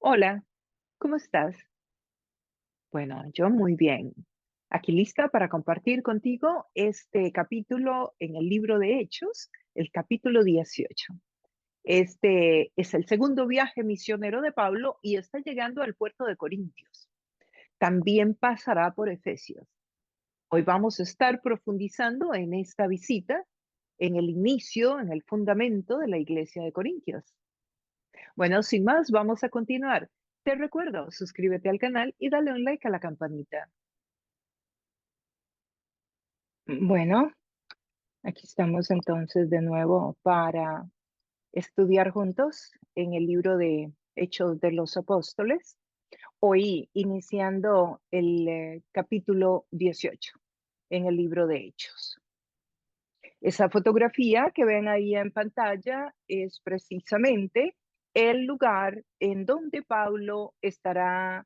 Hola, ¿cómo estás? Bueno, yo muy bien. Aquí lista para compartir contigo este capítulo en el libro de Hechos, el capítulo 18. Este es el segundo viaje misionero de Pablo y está llegando al puerto de Corintios. También pasará por Efesios. Hoy vamos a estar profundizando en esta visita, en el inicio, en el fundamento de la iglesia de Corintios. Bueno, sin más, vamos a continuar. Te recuerdo, suscríbete al canal y dale un like a la campanita. Bueno, aquí estamos entonces de nuevo para estudiar juntos en el libro de Hechos de los Apóstoles. Hoy iniciando el capítulo 18 en el libro de Hechos. Esa fotografía que ven ahí en pantalla es precisamente el lugar en donde Pablo estará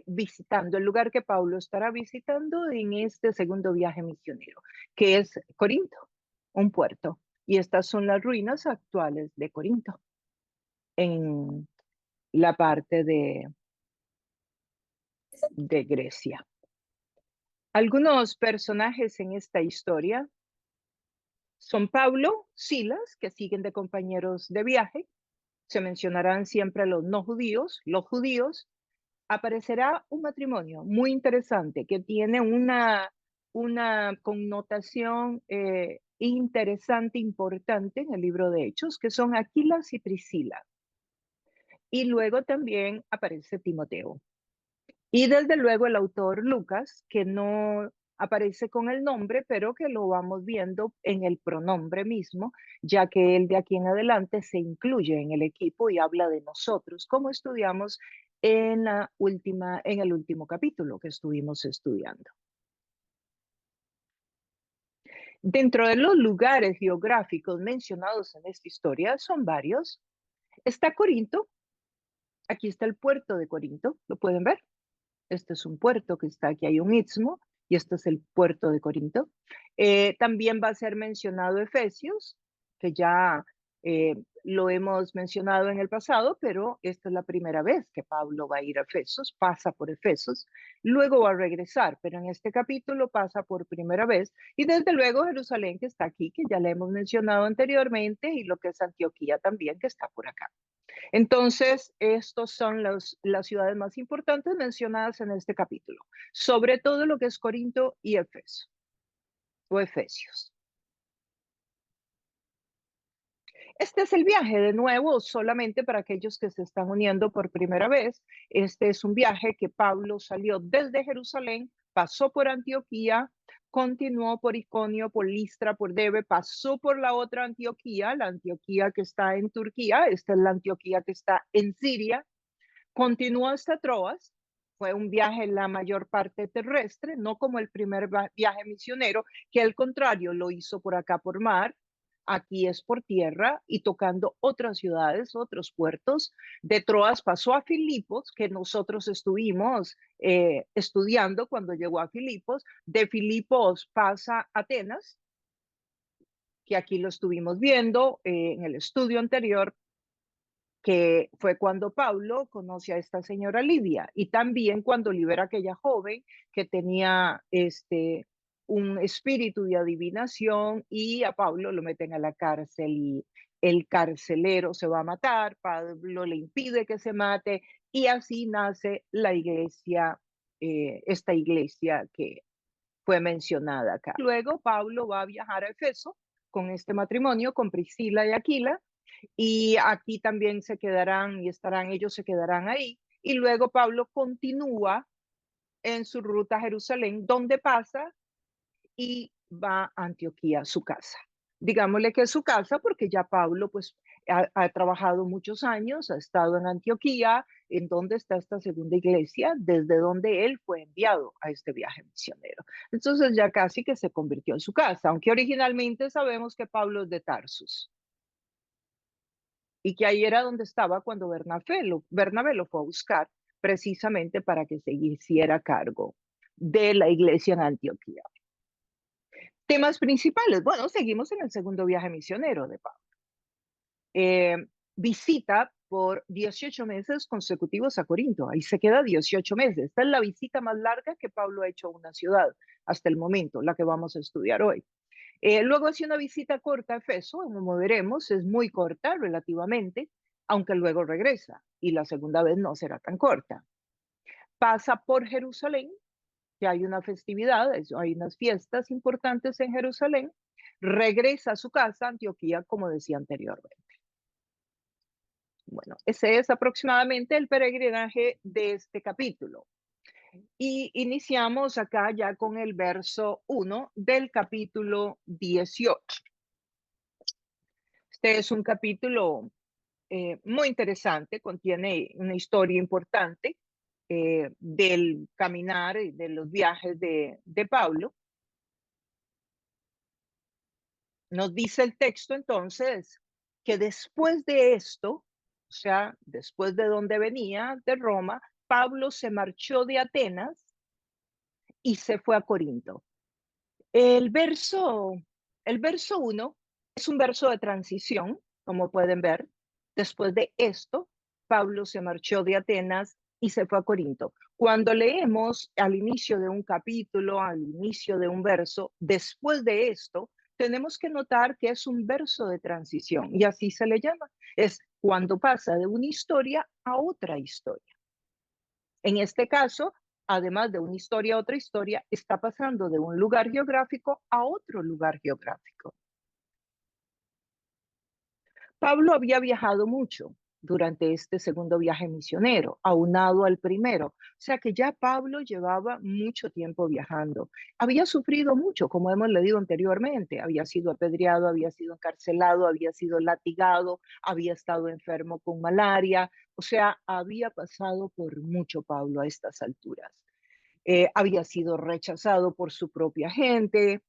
visitando, el lugar que Pablo estará visitando en este segundo viaje misionero, que es Corinto, un puerto. Y estas son las ruinas actuales de Corinto, en la parte de Grecia. Algunos personajes en esta historia son Pablo, Silas, que siguen de compañeros de viaje. Se mencionarán siempre los no judíos, los judíos. Aparecerá un matrimonio muy interesante que tiene una connotación interesante, importante en el libro de Hechos, que son Aquilas y Priscila. Y luego también aparece Timoteo. Y desde luego el autor Lucas, que no aparece con el nombre, pero que lo vamos viendo en el pronombre mismo, ya que él de aquí en adelante se incluye en el equipo y habla de nosotros, como estudiamos en el último capítulo que estuvimos estudiando. Dentro de los lugares geográficos mencionados en esta historia, son varios. Está Corinto, aquí está el puerto de Corinto, ¿lo pueden ver? Este es un puerto que está aquí, hay un istmo, y este es el puerto de Corinto. También va a ser mencionado Efesios, que ya lo hemos mencionado en el pasado, pero esta es la primera vez que Pablo va a ir a Efesos, pasa por Efesos, luego va a regresar, pero en este capítulo pasa por primera vez, y desde luego Jerusalén, que está aquí, que ya le hemos mencionado anteriormente, y lo que es Antioquía también, que está por acá. Entonces, estos son las ciudades más importantes mencionadas en este capítulo, sobre todo lo que es Corinto y Efeso, o Efesios. Este es el viaje, de nuevo, solamente para aquellos que se están uniendo por primera vez. Este es un viaje que Pablo salió desde Jerusalén, pasó por Antioquía, continuó por Iconio, por Listra, por Derbe, pasó por la otra Antioquía, la Antioquía que está en Turquía, esta es la Antioquía que está en Siria. Continuó hasta Troas, fue un viaje en la mayor parte terrestre, no como el primer viaje misionero, que al contrario lo hizo por acá por mar, aquí es por tierra y tocando otras ciudades, otros puertos. De Troas pasó a Filipos, que nosotros estuvimos estudiando cuando llegó a Filipos. De Filipos pasa a Atenas, que aquí lo estuvimos viendo en el estudio anterior, que fue cuando Pablo conoce a esta señora Lidia y también cuando libera a aquella joven que tenía un espíritu de adivinación y a Pablo lo meten a la cárcel y el carcelero se va a matar, Pablo le impide que se mate y así nace la iglesia, esta iglesia que fue mencionada acá. Luego Pablo va a viajar a Efeso con este matrimonio, con Priscila y Aquila, y aquí también se quedarán y estarán, ellos se quedarán ahí. Y luego Pablo continúa en su ruta a Jerusalén, donde pasa y va a Antioquía, su casa. Digámosle que es su casa porque ya Pablo pues ha trabajado muchos años, ha estado en Antioquía, en donde está esta segunda iglesia, desde donde él fue enviado a este viaje misionero. Entonces ya casi que se convirtió en su casa, aunque originalmente sabemos que Pablo es de Tarsus y que ahí era donde estaba cuando Bernabé lo fue a buscar precisamente para que se hiciera cargo de la iglesia en Antioquía. Temas principales. Bueno, seguimos en el segundo viaje misionero de Pablo. Eh, visita por 18 meses consecutivos a Corinto. Ahí se queda 18 meses. Esta es la visita más larga que Pablo ha hecho a una ciudad hasta el momento, la que vamos a estudiar hoy. Luego hace una visita corta a Efeso, como veremos, es muy corta relativamente, aunque luego regresa y la segunda vez no será tan corta. Pasa por Jerusalén, que hay una festividad, hay unas fiestas importantes en Jerusalén, regresa a su casa, Antioquía, como decía anteriormente. Bueno, ese es aproximadamente el peregrinaje de este capítulo. Y iniciamos acá ya con el verso 1 del capítulo 18. Este es un capítulo muy interesante, contiene una historia importante del caminar y de los viajes de Pablo. Nos dice el texto entonces que después de esto, o sea, después de donde venía, de Roma, Pablo se marchó de Atenas y se fue a Corinto. El verso, el verso 1 es un verso de transición, como pueden ver. Después de esto, Pablo se marchó de Atenas y se fue a Corinto. Cuando leemos al inicio de un capítulo, al inicio de un verso, después de esto, tenemos que notar que es un verso de transición y así se le llama. Es cuando pasa de una historia a otra historia. En este caso, además de una historia a otra historia, está pasando de un lugar geográfico a otro lugar geográfico. Pablo había viajado mucho durante este segundo viaje misionero, aunado al primero. O sea que ya Pablo llevaba mucho tiempo viajando. Había sufrido mucho, como hemos leído anteriormente. Había sido apedreado, había sido encarcelado, había sido latigado, había estado enfermo con malaria. O sea, había pasado por mucho Pablo a estas alturas. Había sido rechazado por su propia gente,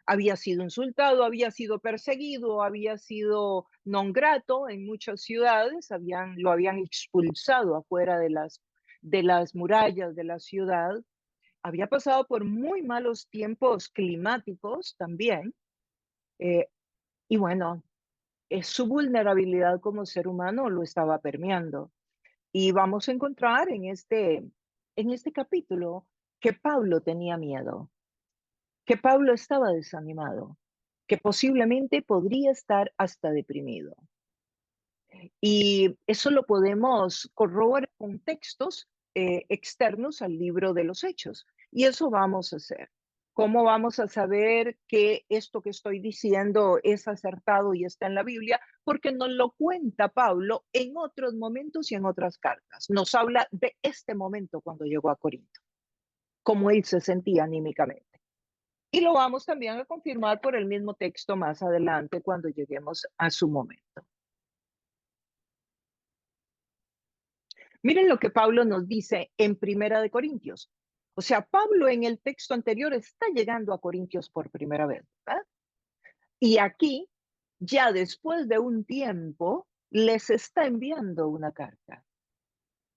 había sido insultado, había sido perseguido, había sido non grato en muchas ciudades, lo habían expulsado afuera de las murallas de la ciudad, había pasado por muy malos tiempos climáticos también, eh, y bueno, su vulnerabilidad como ser humano lo estaba permeando. Y vamos a encontrar en este capítulo que Pablo tenía miedo, que Pablo estaba desanimado, que posiblemente podría estar hasta deprimido. Y eso lo podemos corroborar con textos externos al libro de los Hechos. Y eso vamos a hacer. ¿Cómo vamos a saber que esto que estoy diciendo es acertado y está en la Biblia? Porque nos lo cuenta Pablo en otros momentos y en otras cartas. Nos habla de este momento cuando llegó a Corinto, cómo él se sentía anímicamente. Y lo vamos también a confirmar por el mismo texto más adelante cuando lleguemos a su momento. Miren lo que Pablo nos dice en Primera de Corintios. O sea, Pablo en el texto anterior está llegando a Corintios por primera vez, ¿verdad? Y aquí, ya después de un tiempo, les está enviando una carta.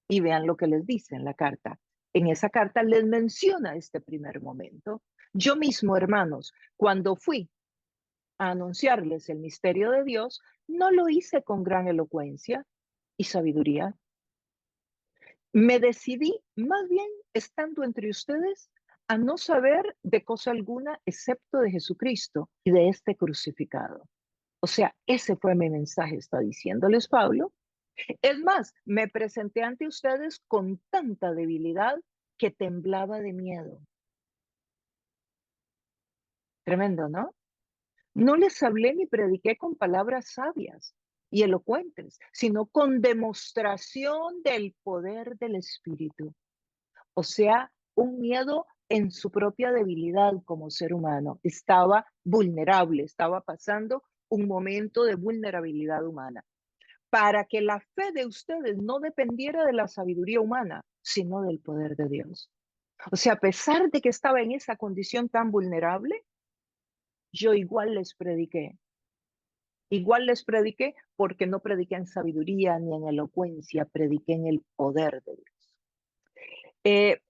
Y vean lo que les dice en la carta. En esa carta les menciona este primer momento. Yo mismo, hermanos, cuando fui a anunciarles el misterio de Dios, no lo hice con gran elocuencia y sabiduría. Me decidí, más bien, estando entre ustedes, a no saber de cosa alguna excepto de Jesucristo y de este crucificado. O sea, ese fue mi mensaje, está diciéndoles Pablo. Es más, me presenté ante ustedes con tanta debilidad que temblaba de miedo. Tremendo, ¿no? No les hablé ni prediqué con palabras sabias y elocuentes, sino con demostración del poder del Espíritu. O sea, un miedo en su propia debilidad como ser humano. Estaba vulnerable, estaba pasando un momento de vulnerabilidad humana. Para que la fe de ustedes no dependiera de la sabiduría humana, sino del poder de Dios. O sea, a pesar de que estaba en esa condición tan vulnerable, yo igual les prediqué. Igual les prediqué porque no prediqué en sabiduría ni en elocuencia, prediqué en el poder de Dios. Eh,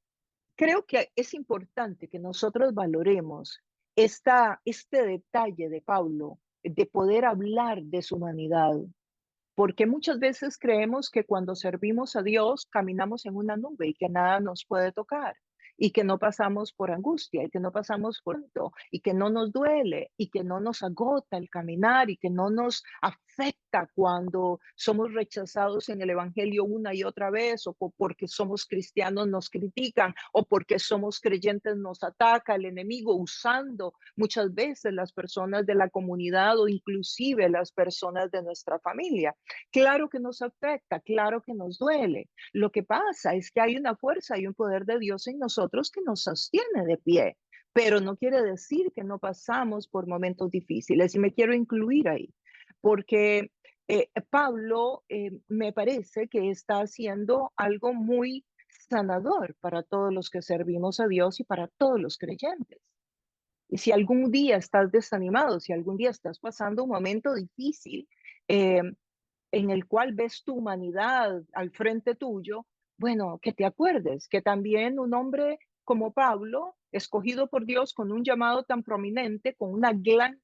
Creo que es importante que nosotros valoremos este detalle de Pablo, de poder hablar de su humanidad, porque muchas veces creemos que cuando servimos a Dios caminamos en una nube y que nada nos puede tocar y que no pasamos por angustia y que no pasamos por esto y que no nos duele y que no nos agota el caminar y que no nos afecta cuando somos rechazados en el evangelio una y otra vez o porque somos cristianos nos critican o porque somos creyentes nos ataca el enemigo usando muchas veces las personas de la comunidad o inclusive las personas de nuestra familia. Claro que nos afecta, claro que nos duele. Lo que pasa es que hay una fuerza y un poder de Dios en nosotros que nos sostiene de pie, pero no quiere decir que no pasamos por momentos difíciles y me quiero incluir ahí, porque Pablo me parece que está haciendo algo muy sanador para todos los que servimos a Dios y para todos los creyentes. Y si algún día estás desanimado, si algún día estás pasando un momento difícil, eh, en el cual ves tu humanidad al frente tuyo, bueno, que te acuerdes que también un hombre como Pablo, escogido por Dios con un llamado tan prominente, con una gran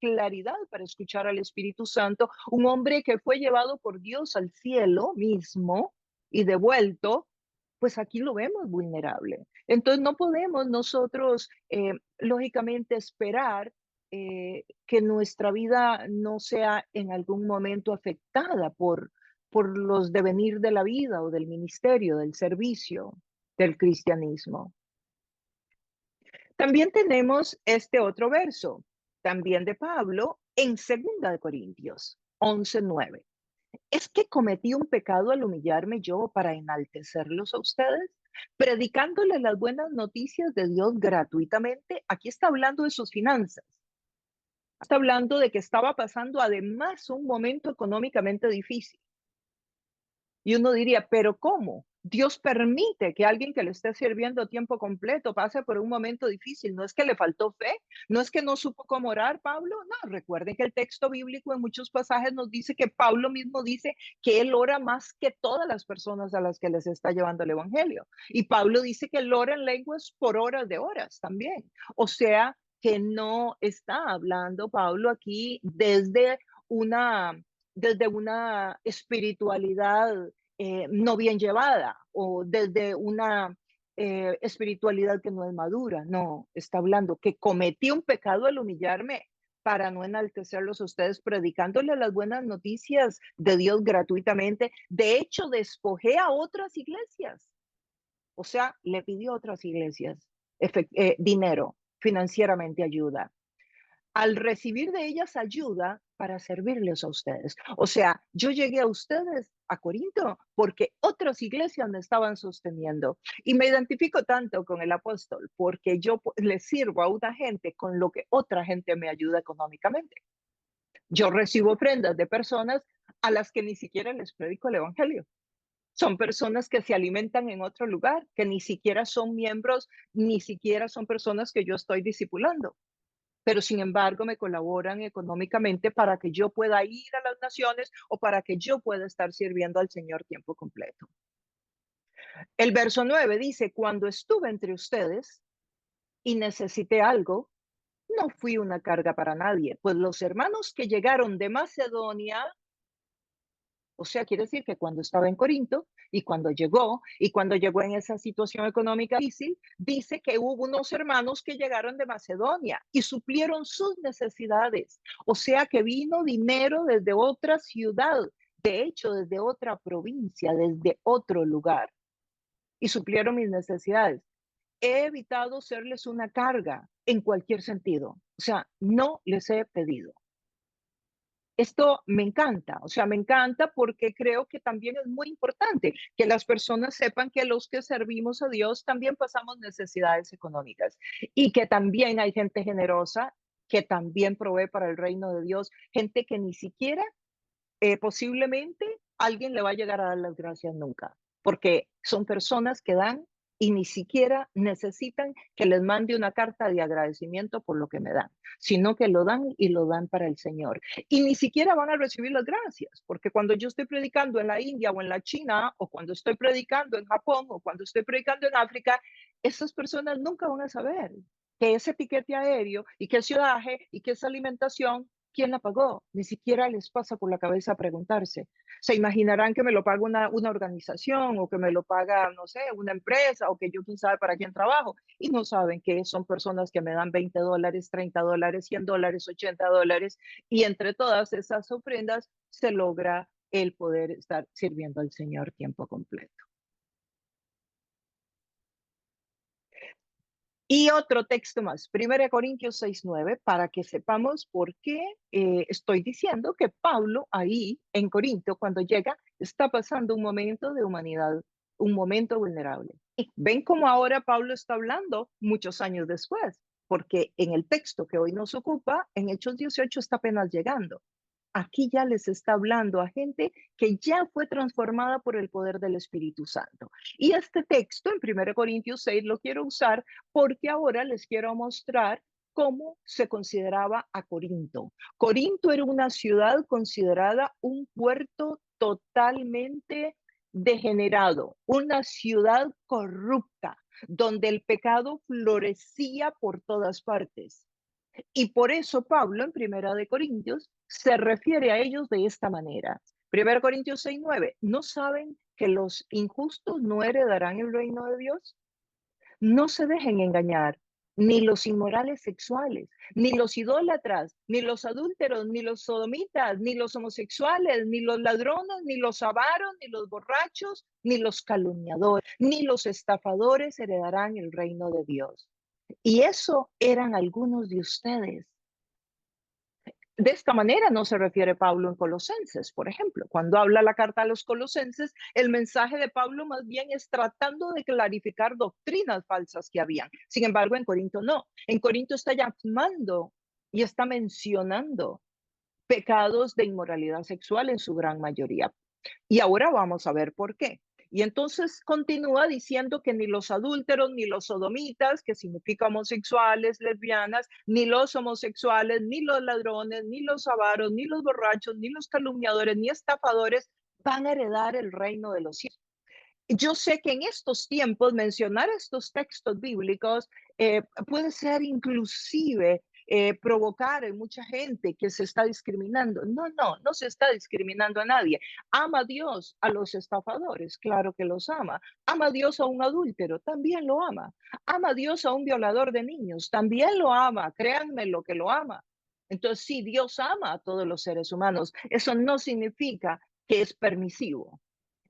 claridad para escuchar al Espíritu Santo, un hombre que fue llevado por Dios al cielo mismo y devuelto, pues aquí lo vemos vulnerable. Entonces no podemos nosotros, lógicamente, esperar que nuestra vida no sea en algún momento afectada por los devenir de la vida o del ministerio, del servicio, del cristianismo. También tenemos este otro verso, también de Pablo, en 2 Corintios 11:9. ¿Es que cometí un pecado al humillarme yo para enaltecerlos a ustedes? Predicándoles las buenas noticias de Dios gratuitamente. Aquí está hablando de sus finanzas. Está hablando de que estaba pasando además un momento económicamente difícil. Y uno diría, pero ¿cómo? Dios permite que alguien que le esté sirviendo a tiempo completo pase por un momento difícil. No es que le faltó fe, no es que no supo cómo orar, Pablo. No, recuerden que el texto bíblico en muchos pasajes nos dice que Pablo mismo dice que él ora más que todas las personas a las que les está llevando el evangelio. Y Pablo dice que él ora en lenguas por horas de horas también. O sea, que no está hablando Pablo aquí una desde una espiritualidad no bien llevada o desde una espiritualidad que no es madura. No, está hablando que cometí un pecado al humillarme para no enaltecerlos a ustedes, predicándoles las buenas noticias de Dios gratuitamente. De hecho, despojé a otras iglesias. O sea, le pidió a otras iglesias dinero, financieramente ayuda al recibir de ellas ayuda para servirles a ustedes. O sea, yo llegué a ustedes a Corinto porque otras iglesias me estaban sosteniendo y me identifico tanto con el apóstol porque yo le sirvo a una gente con lo que otra gente me ayuda económicamente. Yo recibo ofrendas de personas a las que ni siquiera les predico el evangelio. Son personas que se alimentan en otro lugar, que ni siquiera son miembros, ni siquiera son personas que yo estoy discipulando, pero sin embargo me colaboran económicamente para que yo pueda ir a las naciones o para que yo pueda estar sirviendo al Señor tiempo completo. El verso 9 dice, cuando estuve entre ustedes y necesité algo, no fui una carga para nadie, pues los hermanos que llegaron de Macedonia, o sea, quiere decir que cuando estaba en Corinto y cuando llegó en esa situación económica difícil, dice que hubo unos hermanos que llegaron de Macedonia y suplieron sus necesidades. O sea, que vino dinero desde otra ciudad, de hecho, desde otra provincia, desde otro lugar y suplieron mis necesidades. He evitado serles una carga en cualquier sentido. O sea, no les he pedido. Esto me encanta, o sea, me encanta porque creo que también es muy importante que las personas sepan que los que servimos a Dios también pasamos necesidades económicas y que también hay gente generosa que también provee para el reino de Dios, gente que ni siquiera posiblemente alguien le va a llegar a dar las gracias nunca, porque son personas que dan y ni siquiera necesitan que les mande una carta de agradecimiento por lo que me dan, sino que lo dan y lo dan para el Señor. Y ni siquiera van a recibir las gracias, porque cuando yo estoy predicando en la India o en la China, o cuando estoy predicando en Japón, o cuando estoy predicando en África, esas personas nunca van a saber que ese tiquete aéreo y que ese hospedaje y que esa alimentación ¿Quién la pagó? Ni siquiera les pasa por la cabeza preguntarse. Se imaginarán que me lo paga una organización o que me lo paga, no sé, una empresa o que yo quién sabe para quién trabajo. Y no saben que son personas que me dan $20, $30, $100, $80. Y entre todas esas ofrendas se logra el poder estar sirviendo al Señor tiempo completo. Y otro texto más, 1 Corintios 6:9, para que sepamos por qué estoy diciendo que Pablo ahí en Corinto, cuando llega, está pasando un momento de humanidad, un momento vulnerable. Ven cómo ahora Pablo está hablando muchos años después, porque en el texto que hoy nos ocupa, en Hechos 18, está apenas llegando. Aquí ya les está hablando a gente que ya fue transformada por el poder del Espíritu Santo. Y este texto en 1 Corintios 6 lo quiero usar porque ahora les quiero mostrar cómo se consideraba a Corinto. Corinto era una ciudad considerada un puerto totalmente degenerado, una ciudad corrupta, donde el pecado florecía por todas partes. Y por eso Pablo en Primera de Corintios se refiere a ellos de esta manera. 1 Corintios 6:9, ¿no saben que los injustos no heredarán el reino de Dios? No se dejen engañar, ni los inmorales sexuales, ni los idólatras, ni los adúlteros, ni los sodomitas, ni los homosexuales, ni los ladrones, ni los avaros, ni los borrachos, ni los calumniadores, ni los estafadores heredarán el reino de Dios. Y eso eran algunos de ustedes. De esta manera no se refiere Pablo en Colosenses, por ejemplo. Cuando habla la carta a los Colosenses, el mensaje de Pablo más bien es tratando de clarificar doctrinas falsas que habían. Sin embargo, en Corinto no. En Corinto está llamando y está mencionando pecados de inmoralidad sexual en su gran mayoría. Y ahora vamos a ver por qué. Y entonces continúa diciendo que ni los adúlteros, ni los sodomitas, que significa homosexuales, lesbianas, ni los homosexuales, ni los ladrones, ni los avaros, ni los borrachos, ni los calumniadores, ni estafadores van a heredar el reino de los cielos. Yo sé que en estos tiempos mencionar estos textos bíblicos puede ser inclusive provocar en mucha gente que se está discriminando. No, no, no se está discriminando a nadie. Ama Dios a los estafadores, claro que los ama. Ama Dios a un adúltero, también lo ama. Ama Dios a un violador de niños, también lo ama. Créanme lo que lo ama. Entonces, sí, Dios ama a todos los seres humanos. Eso no significa que es permisivo.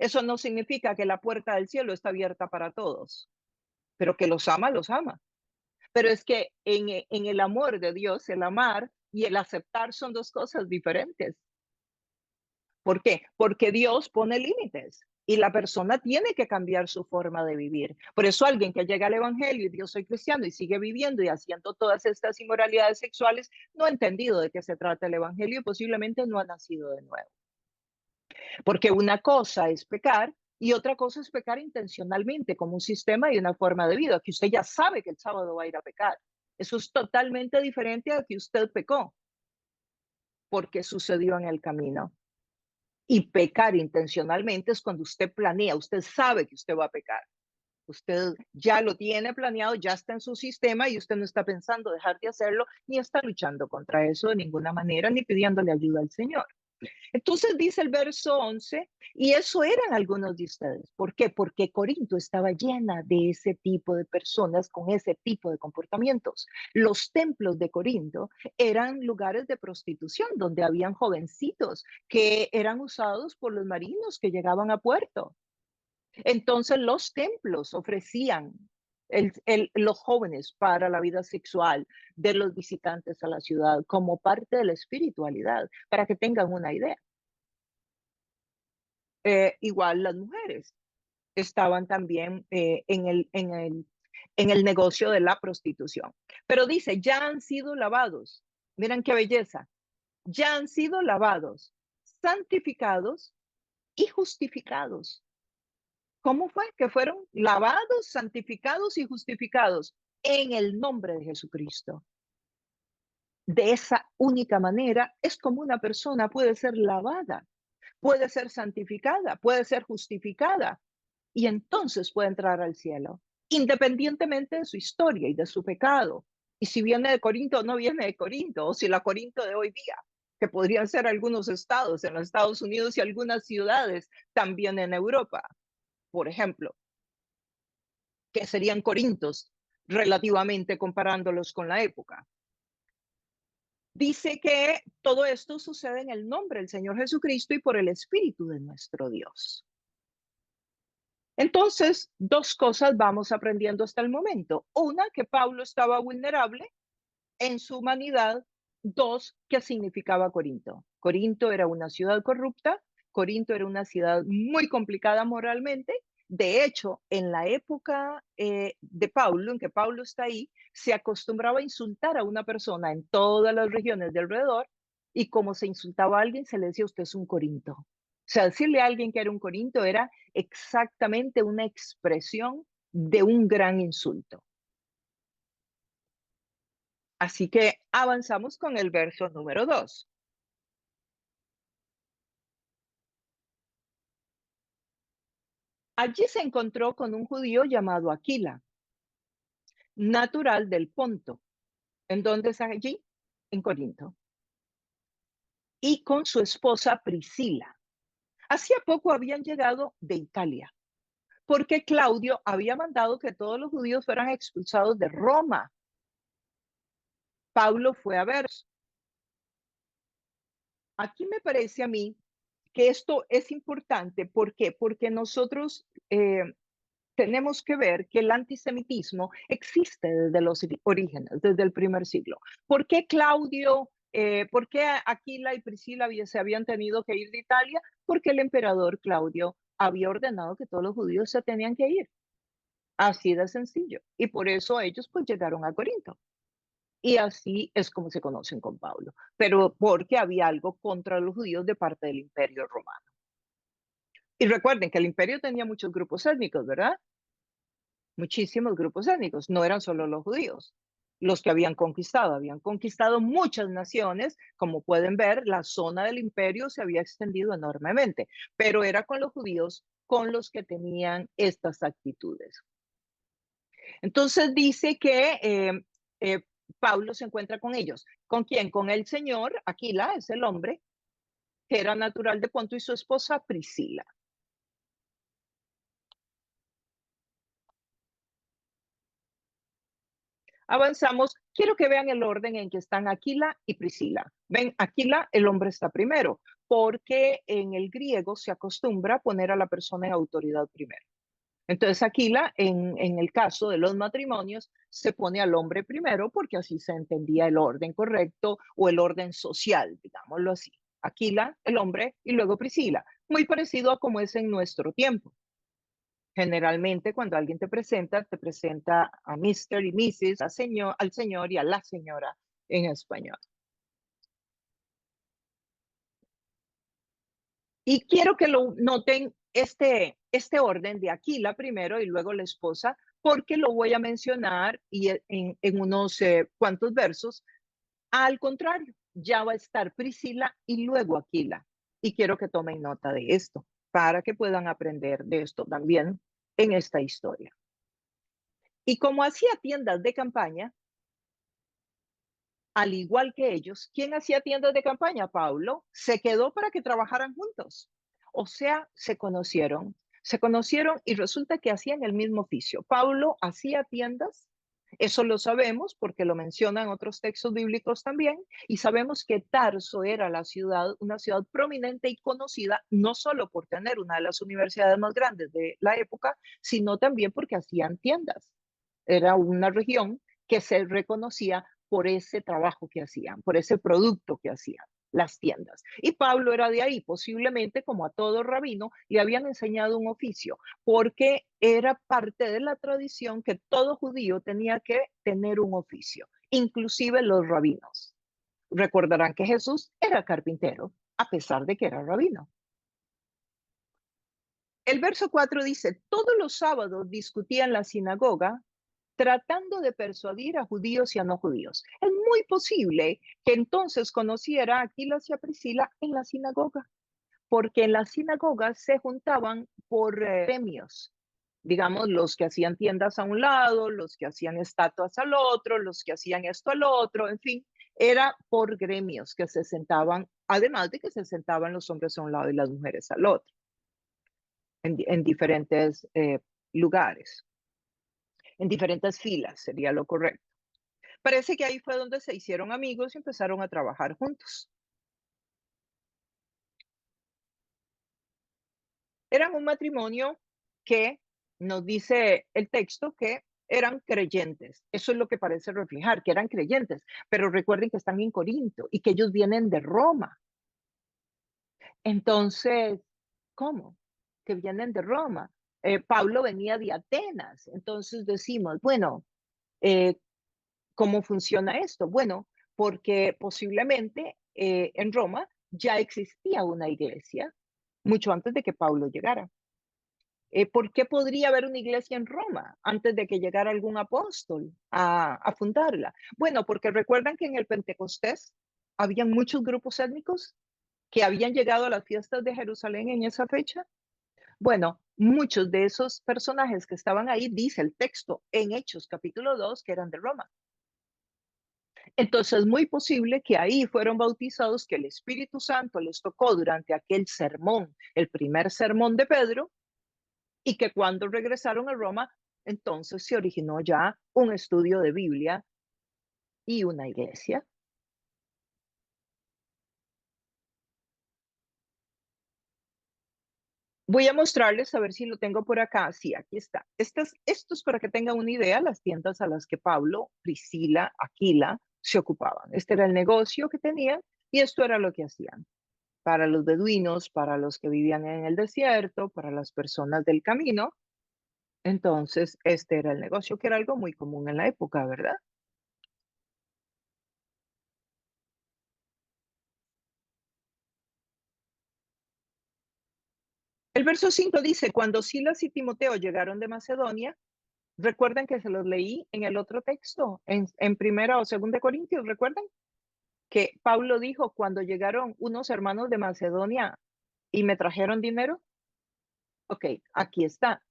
Eso no significa que la puerta del cielo está abierta para todos, pero que los ama, los ama. Pero es que en el amor de Dios, el amar y el aceptar son dos cosas diferentes. ¿Por qué? Porque Dios pone límites y la persona tiene que cambiar su forma de vivir. Por eso alguien que llega al evangelio y Dios soy cristiano y sigue viviendo y haciendo todas estas inmoralidades sexuales, no ha entendido de qué se trata el evangelio y posiblemente no ha nacido de nuevo. Porque una cosa es pecar y otra cosa es pecar intencionalmente como un sistema y una forma de vida, que usted ya sabe que el sábado va a ir a pecar. Eso es totalmente diferente a que usted pecó porque sucedió en el camino. Y pecar intencionalmente es cuando usted planea, usted sabe que usted va a pecar. Usted ya lo tiene planeado, ya está en su sistema y usted no está pensando dejar de hacerlo, ni está luchando contra eso de ninguna manera, ni pidiéndole ayuda al Señor. Entonces dice el verso 11, y eso eran algunos de ustedes. ¿Por qué? Porque Corinto estaba llena de ese tipo de personas con ese tipo de comportamientos. Los templos de Corinto eran lugares de prostitución donde habían jovencitos que eran usados por los marinos que llegaban a puerto. Entonces los templos ofrecían los jóvenes para la vida sexual de los visitantes a la ciudad como parte de la espiritualidad, para que tengan una idea. Igual las mujeres estaban también en el negocio de la prostitución. Pero dice, ya han sido lavados. Miren qué belleza. Ya han sido lavados, santificados y justificados. ¿Cómo fue? Que fueron lavados, santificados y justificados en el nombre de Jesucristo. De esa única manera es como una persona puede ser lavada, puede ser santificada, puede ser justificada y entonces puede entrar al cielo, independientemente de su historia y de su pecado. Y si viene de Corinto o no viene de Corinto, o si la Corinto de hoy día. que podrían ser algunos estados en los Estados Unidos y algunas ciudades también en Europa, por ejemplo, que serían Corintios relativamente comparándolos con la época. Dice que todo esto sucede en el nombre del Señor Jesucristo y por el Espíritu de nuestro Dios. Entonces, dos cosas vamos aprendiendo hasta el momento. Una, que Pablo estaba vulnerable en su humanidad. Dos, ¿qué significaba Corinto? Corinto era una ciudad corrupta, Corinto era una ciudad muy complicada moralmente. De hecho, en la época de Pablo, en que Pablo está ahí, se acostumbraba a insultar a una persona en todas las regiones de alrededor, y como se insultaba a alguien, se le decía: usted es un Corinto. O sea, decirle a alguien que era un Corinto era exactamente una expresión de un gran insulto. Así que avanzamos con el verso número 2. Allí se encontró con un judío llamado Aquila, natural del Ponto. ¿En dónde es allí? En Corinto. Y con su esposa Priscila. Hacía poco habían llegado de Italia, porque Claudio había mandado que todos los judíos fueran expulsados de Roma. Pablo fue a ver. Aquí me parece a mí que esto es importante. ¿Por qué? Porque nosotros tenemos que ver que el antisemitismo existe desde los orígenes, desde el primer siglo. ¿Por qué Claudio, por qué Aquila y Priscila se habían tenido que ir de Italia? Porque el emperador Claudio había ordenado que todos los judíos se tenían que ir. Así de sencillo. Y por eso ellos pues llegaron a Corinto. Y así es como se conocen con Pablo. Pero porque había algo contra los judíos de parte del imperio romano. Y recuerden que el imperio tenía muchos grupos étnicos, ¿verdad? Muchísimos grupos étnicos, no eran solo los judíos los que habían conquistado muchas naciones. Como pueden ver, la zona del imperio se había extendido enormemente, pero era con los judíos con los que tenían estas actitudes. Entonces dice que Pablo se encuentra con ellos. ¿Con quién? Con el señor Aquila, es el hombre, que era natural de Ponto, y su esposa Priscila. Avanzamos. Quiero que vean el orden en que están Aquila y Priscila. Ven, Aquila, el hombre está primero, porque en el griego se acostumbra a poner a la persona en autoridad primero. Entonces, Aquila, en el caso de los matrimonios, se pone al hombre primero porque así se entendía el orden correcto o el orden social, digámoslo así. Aquila, el hombre, y luego Priscila. Muy parecido a como es en nuestro tiempo. Generalmente, cuando alguien te presenta a Mr. y Mrs., al señor y a la señora en español. Y quiero que lo noten este orden de Aquila primero y luego la esposa, porque lo voy a mencionar y en unos cuantos versos. Al contrario, ya va a estar Priscila y luego Aquila. Y quiero que tomen nota de esto para que puedan aprender de esto también en esta historia. Y como hacía tiendas de campaña, al igual que ellos, ¿quién hacía tiendas de campaña? Pablo. Se quedó para que trabajaran juntos. O sea, se conocieron y resulta que hacían el mismo oficio. Pablo hacía tiendas, eso lo sabemos porque lo mencionan otros textos bíblicos también, y sabemos que Tarso era la ciudad, una ciudad prominente y conocida, no solo por tener una de las universidades más grandes de la época, sino también porque hacían tiendas. Era una región que se reconocía por ese trabajo que hacían, por ese producto que hacían las tiendas. Y Pablo era de ahí, posiblemente como a todo rabino, le habían enseñado un oficio, porque era parte de la tradición que todo judío tenía que tener un oficio, inclusive los rabinos. Recordarán que Jesús era carpintero, a pesar de que era rabino. El verso 4 dice: todos los sábados discutía en la sinagoga, tratando de persuadir a judíos y a no judíos. Es muy posible que entonces conociera a Aquilas y a Priscila en la sinagoga, porque en las sinagogas se juntaban por gremios. Digamos, los que hacían tiendas a un lado, los que hacían estatuas al otro, los que hacían esto al otro, en fin. Era por gremios que se sentaban, además de que se sentaban los hombres a un lado y las mujeres al otro, en diferentes lugares, en diferentes filas sería lo correcto. Parece que ahí fue donde se hicieron amigos y empezaron a trabajar juntos. Eran un matrimonio que nos dice el texto que eran creyentes. Eso es lo que parece reflejar, que eran creyentes. Pero recuerden que están en Corinto y que ellos vienen de Roma. Entonces, ¿cómo? Que vienen de Roma. Pablo venía de Atenas. Entonces decimos, bueno, eh, ¿cómo funciona esto? Bueno, porque posiblemente en Roma ya existía una iglesia mucho antes de que Pablo llegara. ¿Por qué podría haber una iglesia en Roma antes de que llegara algún apóstol a fundarla? Bueno, porque recuerdan que en el Pentecostés habían muchos grupos étnicos que habían llegado a las fiestas de Jerusalén en esa fecha. Bueno, muchos de esos personajes que estaban ahí, dice el texto en Hechos capítulo 2, que eran de Roma. Entonces es muy posible que ahí fueron bautizados, que el Espíritu Santo les tocó durante aquel sermón, el primer sermón de Pedro, y que cuando regresaron a Roma, entonces se originó ya un estudio de Biblia y una iglesia. Voy a mostrarles, a ver si lo tengo por acá. Sí, aquí está. Esto es para que tengan una idea, las tiendas a las que Pablo, Priscila, Aquila se ocupaban. Este era el negocio que tenían y esto era lo que hacían. Para los beduinos, para los que vivían en el desierto, para las personas del camino. Entonces, este era el negocio, que era algo muy común en la época, ¿verdad? El verso 5 dice, cuando Silas y Timoteo llegaron de Macedonia, recuerden que se los leí en el otro texto, en primera o segunda de Corintios, recuerden que Pablo dijo, cuando llegaron unos hermanos de Macedonia y me trajeron dinero, ok, aquí está,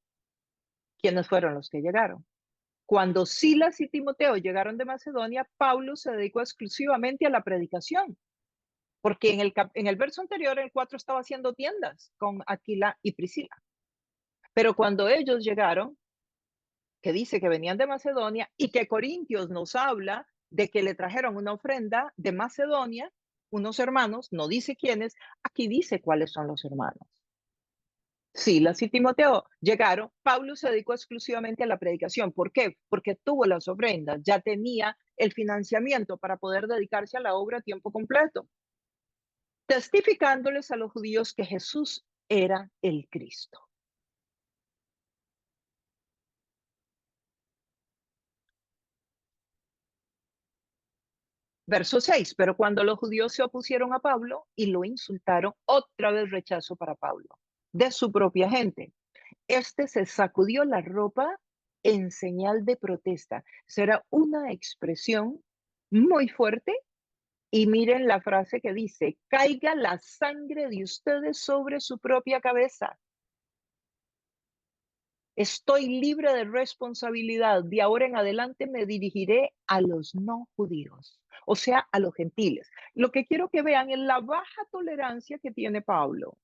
¿quiénes fueron los que llegaron? Cuando Silas y Timoteo llegaron de Macedonia, Pablo se dedicó exclusivamente a la predicación, porque en el verso anterior, el 4, estaba haciendo tiendas con Aquila y Priscila. Pero cuando ellos llegaron, que dice que venían de Macedonia y que Corintios nos habla de que le trajeron una ofrenda de Macedonia, unos hermanos, no dice quiénes, aquí dice cuáles son los hermanos. Silas y Timoteo llegaron, Pablo se dedicó exclusivamente a la predicación. ¿Por qué? Porque tuvo las ofrendas, ya tenía el financiamiento para poder dedicarse a la obra a tiempo completo, testificándoles a los judíos que Jesús era el Cristo. Verso 6, pero cuando los judíos se opusieron a Pablo y lo insultaron, otra vez rechazo para Pablo, de su propia gente. Este se sacudió la ropa en señal de protesta. Será una expresión muy fuerte y miren la frase que dice, caiga la sangre de ustedes sobre su propia cabeza. Estoy libre de responsabilidad. De ahora en adelante me dirigiré a los no judíos, o sea, a los gentiles. Lo que quiero que vean es la baja tolerancia que tiene Pablo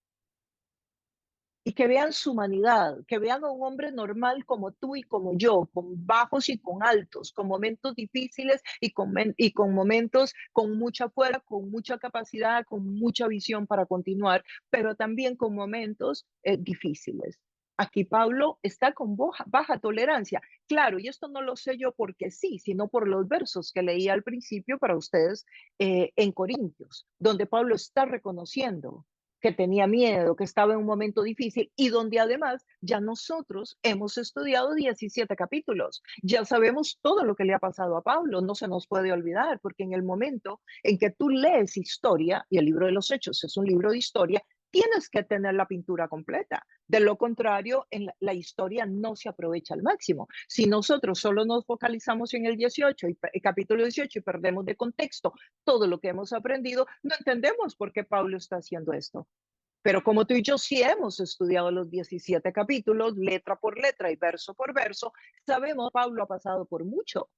y que vean su humanidad, que vean a un hombre normal como tú y como yo, con bajos y con altos, con momentos difíciles y con momentos con mucha fuerza, con mucha capacidad, con mucha visión para continuar, pero también con momentos difíciles. Aquí Pablo está con baja tolerancia. Claro, y esto no lo sé yo porque sí, sino por los versos que leí al principio para ustedes en Corintios, donde Pablo está reconociendo que tenía miedo, que estaba en un momento difícil y donde además ya nosotros hemos estudiado 17 capítulos. Ya sabemos todo lo que le ha pasado a Pablo, no se nos puede olvidar, porque en el momento en que tú lees historia, y el libro de los Hechos es un libro de historia, tienes que tener la pintura completa. De lo contrario, en la historia no se aprovecha al máximo. Si nosotros solo nos focalizamos en el 18 y capítulo 18 y perdemos de contexto todo lo que hemos aprendido, no entendemos por qué Pablo está haciendo esto. Pero como tú y yo sí hemos estudiado los 17 capítulos, letra por letra y verso por verso, sabemos que Pablo ha pasado por mucho.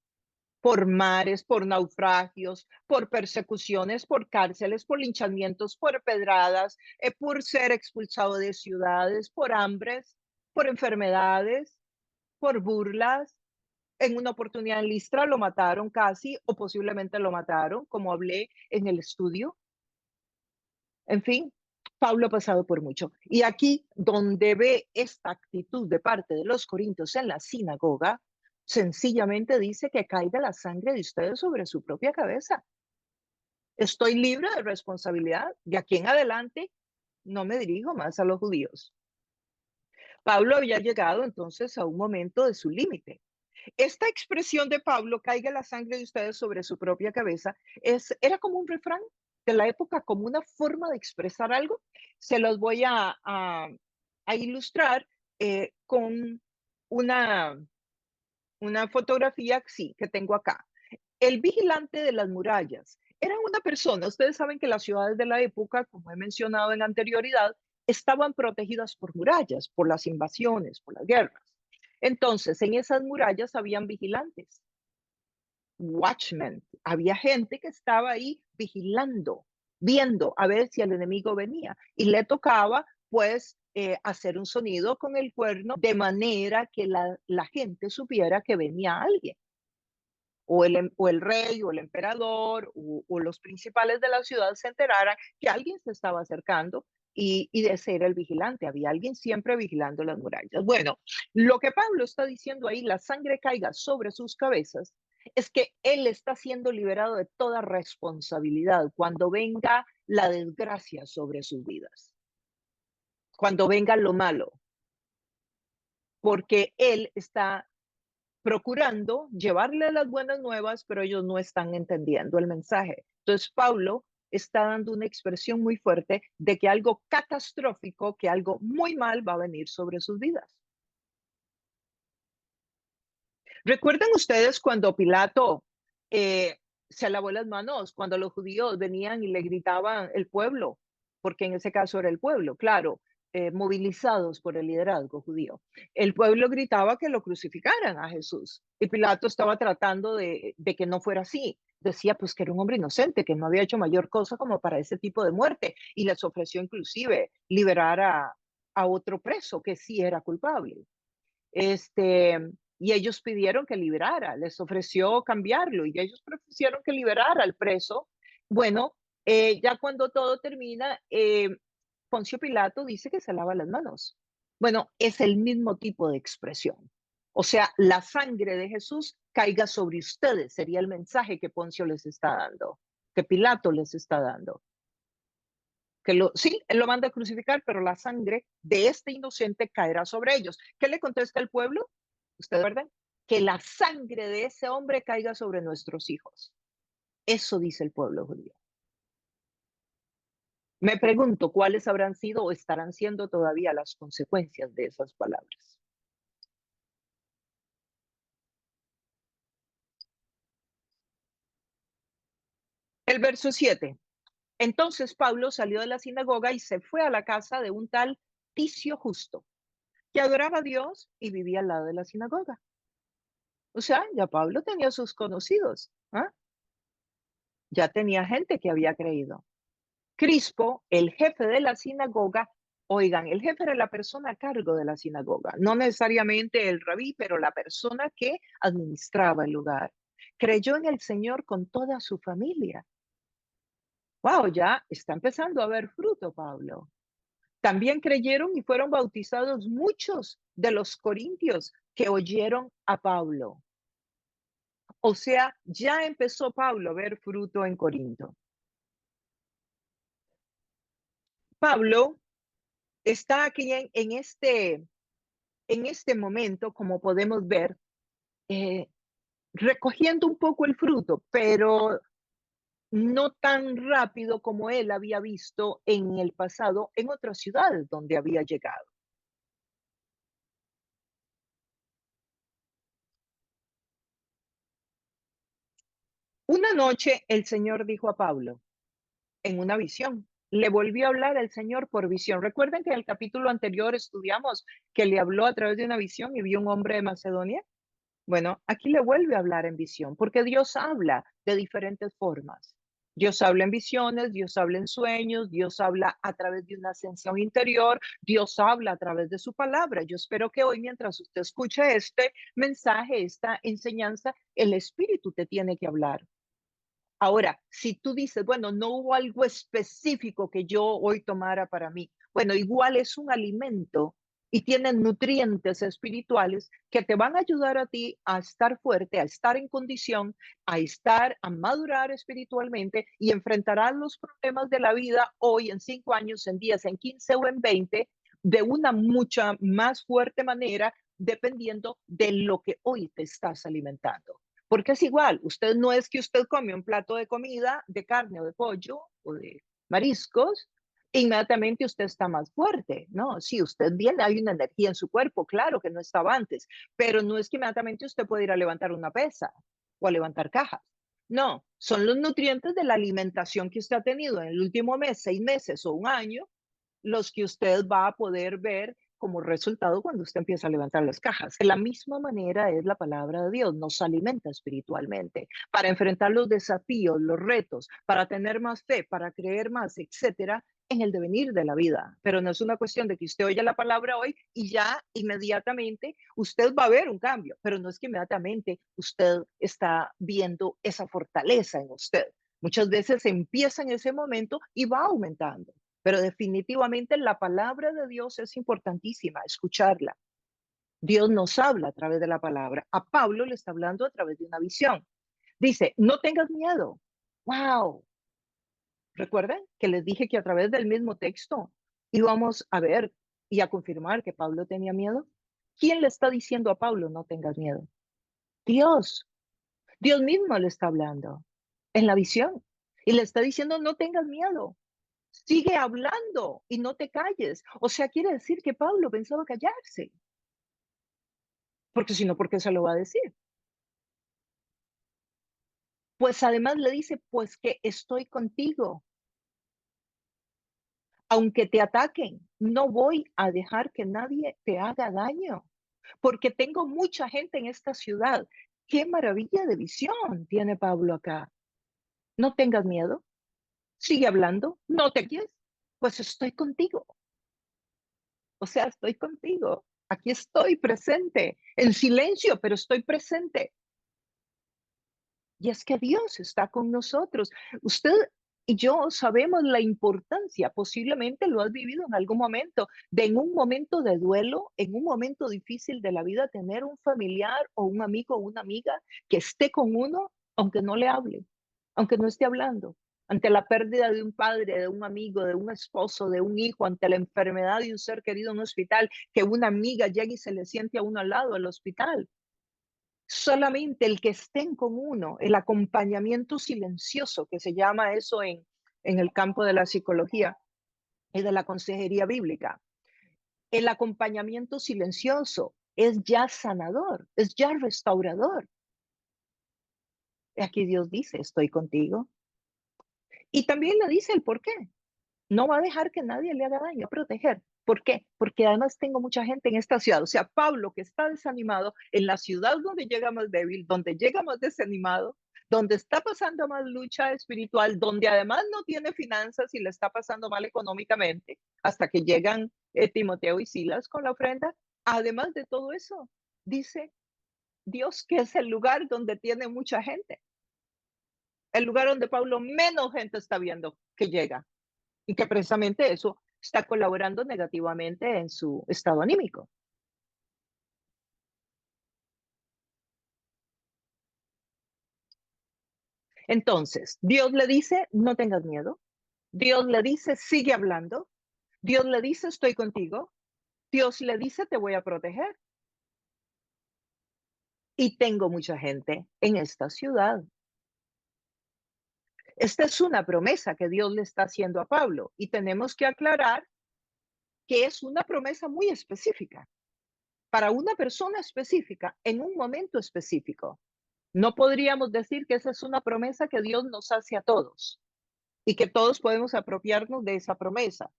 por mares, por naufragios, por persecuciones, por cárceles, por linchamientos, por pedradas, por ser expulsado de ciudades, por hambres, por enfermedades, por burlas. En una oportunidad en Listra lo mataron casi, o posiblemente lo mataron, como hablé en el estudio. En fin, Pablo ha pasado por mucho. Y aquí, donde ve esta actitud de parte de los corintios en la sinagoga, sencillamente dice que caiga la sangre de ustedes sobre su propia cabeza. Estoy libre de responsabilidad. De aquí en adelante, no me dirijo más a los judíos. Pablo había llegado entonces a un momento de su límite. Esta expresión de Pablo, caiga la sangre de ustedes sobre su propia cabeza, era como un refrán de la época, como una forma de expresar algo. Se los voy a ilustrar con una, una fotografía, sí, que tengo acá. El vigilante de las murallas era una persona. Ustedes saben que las ciudades de la época, como he mencionado en anterioridad, estaban protegidas por murallas, por las invasiones, por las guerras. Entonces, en esas murallas habían vigilantes, watchmen. Había gente que estaba ahí vigilando, viendo a ver si el enemigo venía. Y le tocaba, pues, hacer un sonido con el cuerno de manera que la gente supiera que venía alguien. O el rey, o el emperador, o los principales de la ciudad se enteraran que alguien se estaba acercando y de ser el vigilante. Había alguien siempre vigilando las murallas. Bueno, lo que Pablo está diciendo ahí, la sangre caiga sobre sus cabezas, es que él está siendo liberado de toda responsabilidad cuando venga la desgracia sobre sus vidas, cuando venga lo malo, porque él está procurando llevarle las buenas nuevas, pero ellos no están entendiendo el mensaje. Entonces, Pablo está dando una expresión muy fuerte de que algo catastrófico, que algo muy mal va a venir sobre sus vidas. ¿Recuerdan ustedes cuando Pilato se lavó las manos, cuando los judíos venían y le gritaban el pueblo, porque en ese caso era el pueblo, claro, movilizados por el liderazgo judío? El pueblo gritaba que lo crucificaran a Jesús y Pilato estaba tratando de que no fuera así. Decía pues que era un hombre inocente, que no había hecho mayor cosa como para ese tipo de muerte, y les ofreció inclusive liberar a otro preso que sí era culpable. Este, y ellos pidieron que liberara, les ofreció cambiarlo y ellos propusieron que liberara al preso. Bueno, ya cuando todo termina, Poncio Pilato dice que se lava las manos. Bueno, es el mismo tipo de expresión. O sea, la sangre de Jesús caiga sobre ustedes, sería el mensaje que Poncio les está dando, que Pilato les está dando. Sí, él lo manda a crucificar, pero la sangre de este inocente caerá sobre ellos. ¿Qué le contesta el pueblo? ¿Ustedes recuerdan? Que la sangre de ese hombre caiga sobre nuestros hijos. Eso dice el pueblo judío. Me pregunto cuáles habrán sido o estarán siendo todavía las consecuencias de esas palabras. El verso 7. Entonces Pablo salió de la sinagoga y se fue a la casa de un tal Ticio Justo, que adoraba a Dios y vivía al lado de la sinagoga. O sea, ya Pablo tenía sus conocidos. ¿Ah? Ya tenía gente que había creído. Crispo, el jefe de la sinagoga, oigan, el jefe era la persona a cargo de la sinagoga, no necesariamente el rabí, pero la persona que administraba el lugar. Creyó en el Señor con toda su familia. Wow, ya está empezando a haber fruto, Pablo. También creyeron y fueron bautizados muchos de los corintios que oyeron a Pablo. O sea, ya empezó Pablo a ver fruto en Corinto. Pablo está aquí en este momento, como podemos ver, eh, recogiendo un poco el fruto, pero no tan rápido como él había visto en el pasado en otras ciudades donde había llegado. Una noche el Señor dijo a Pablo en una visión. Le volvió a hablar al Señor por visión. Recuerden que en el capítulo anterior estudiamos que le habló a través de una visión y vio un hombre de Macedonia. Bueno, aquí le vuelve a hablar en visión, porque Dios habla de diferentes formas. Dios habla en visiones, Dios habla en sueños, Dios habla a través de una ascensión interior, Dios habla a través de su palabra. Yo espero que hoy, mientras usted escuche este mensaje, esta enseñanza, el Espíritu te tiene que hablar. Ahora, si tú dices, bueno, no hubo algo específico que yo hoy tomara para mí, bueno, igual es un alimento y tiene nutrientes espirituales que te van a ayudar a ti a estar fuerte, a estar en condición, a madurar espiritualmente y enfrentarás los problemas de la vida hoy en 5 años, en 10, en 15 o en 20 de una mucha más fuerte manera, dependiendo de lo que hoy te estás alimentando. Porque es igual, usted no es que usted come un plato de comida de carne o de pollo o de mariscos, inmediatamente usted está más fuerte, ¿no? Sí, usted viene, hay una energía en su cuerpo, claro que no estaba antes, pero no es que inmediatamente usted puede ir a levantar una pesa o a levantar cajas. No, son los nutrientes de la alimentación que usted ha tenido en el último mes, 6 meses o un año, los que usted va a poder ver como resultado cuando usted empieza a levantar las cajas. De la misma manera es la palabra de Dios, nos alimenta espiritualmente para enfrentar los desafíos, los retos, para tener más fe, para creer más, etcétera, en el devenir de la vida. Pero no es una cuestión de que usted oye la palabra hoy y ya inmediatamente usted va a ver un cambio, pero no es que inmediatamente usted está viendo esa fortaleza en usted. Muchas veces empieza en ese momento y va aumentando. Pero definitivamente la palabra de Dios es importantísima, escucharla. Dios nos habla a través de la palabra. A Pablo le está hablando a través de una visión. Dice, no tengas miedo. ¡Wow! Recuerden que les dije que a través del mismo texto íbamos a ver y a confirmar que Pablo tenía miedo. ¿Quién le está diciendo a Pablo no tengas miedo? Dios. Dios mismo le está hablando en la visión y le está diciendo no tengas miedo. Sigue hablando y no te calles. O sea, quiere decir que Pablo pensaba callarse, porque si no, ¿por qué se lo va a decir? Pues además le dice, pues que estoy contigo. Aunque te ataquen, no voy a dejar que nadie te haga daño, porque tengo mucha gente en esta ciudad. Qué maravilla de visión tiene Pablo acá. No tengas miedo, sigue hablando, no te quieres, pues estoy contigo. O sea, estoy contigo. Aquí estoy presente, en silencio, pero estoy presente. Y es que Dios está con nosotros. Usted y yo sabemos la importancia, posiblemente lo has vivido en algún momento, de en un momento de duelo, en un momento difícil de la vida, tener un familiar o un amigo o una amiga que esté con uno, aunque no le hable, aunque no esté hablando. Ante la pérdida de un padre, de un amigo, de un esposo, de un hijo, ante la enfermedad de un ser querido en un hospital, que una amiga llegue y se le siente a uno al lado del hospital. Solamente el que estén con uno, el acompañamiento silencioso, que se llama eso en el campo de la psicología y de la consejería bíblica. El acompañamiento silencioso es ya sanador, es ya restaurador. Y aquí Dios dice, estoy contigo. Y también le dice el por qué. No va a dejar que nadie le haga daño, a proteger. ¿Por qué? Porque además tengo mucha gente en esta ciudad. O sea, Pablo, que está desanimado, en la ciudad donde llega más débil, donde llega más desanimado, donde está pasando más lucha espiritual, donde además no tiene finanzas y le está pasando mal económicamente, hasta que llegan Timoteo y Silas con la ofrenda. Además de todo eso, dice Dios que es el lugar donde tiene mucha gente, el lugar donde Pablo menos gente está viendo que llega y que precisamente eso está colaborando negativamente en su estado anímico. Entonces, Dios le dice, no tengas miedo. Dios le dice, sigue hablando. Dios le dice, estoy contigo. Dios le dice, te voy a proteger. Y tengo mucha gente en esta ciudad. Esta es una promesa que Dios le está haciendo a Pablo y tenemos que aclarar que es una promesa muy específica para una persona específica en un momento específico. No podríamos decir que esa es una promesa que Dios nos hace a todos y que todos podemos apropiarnos de esa promesa.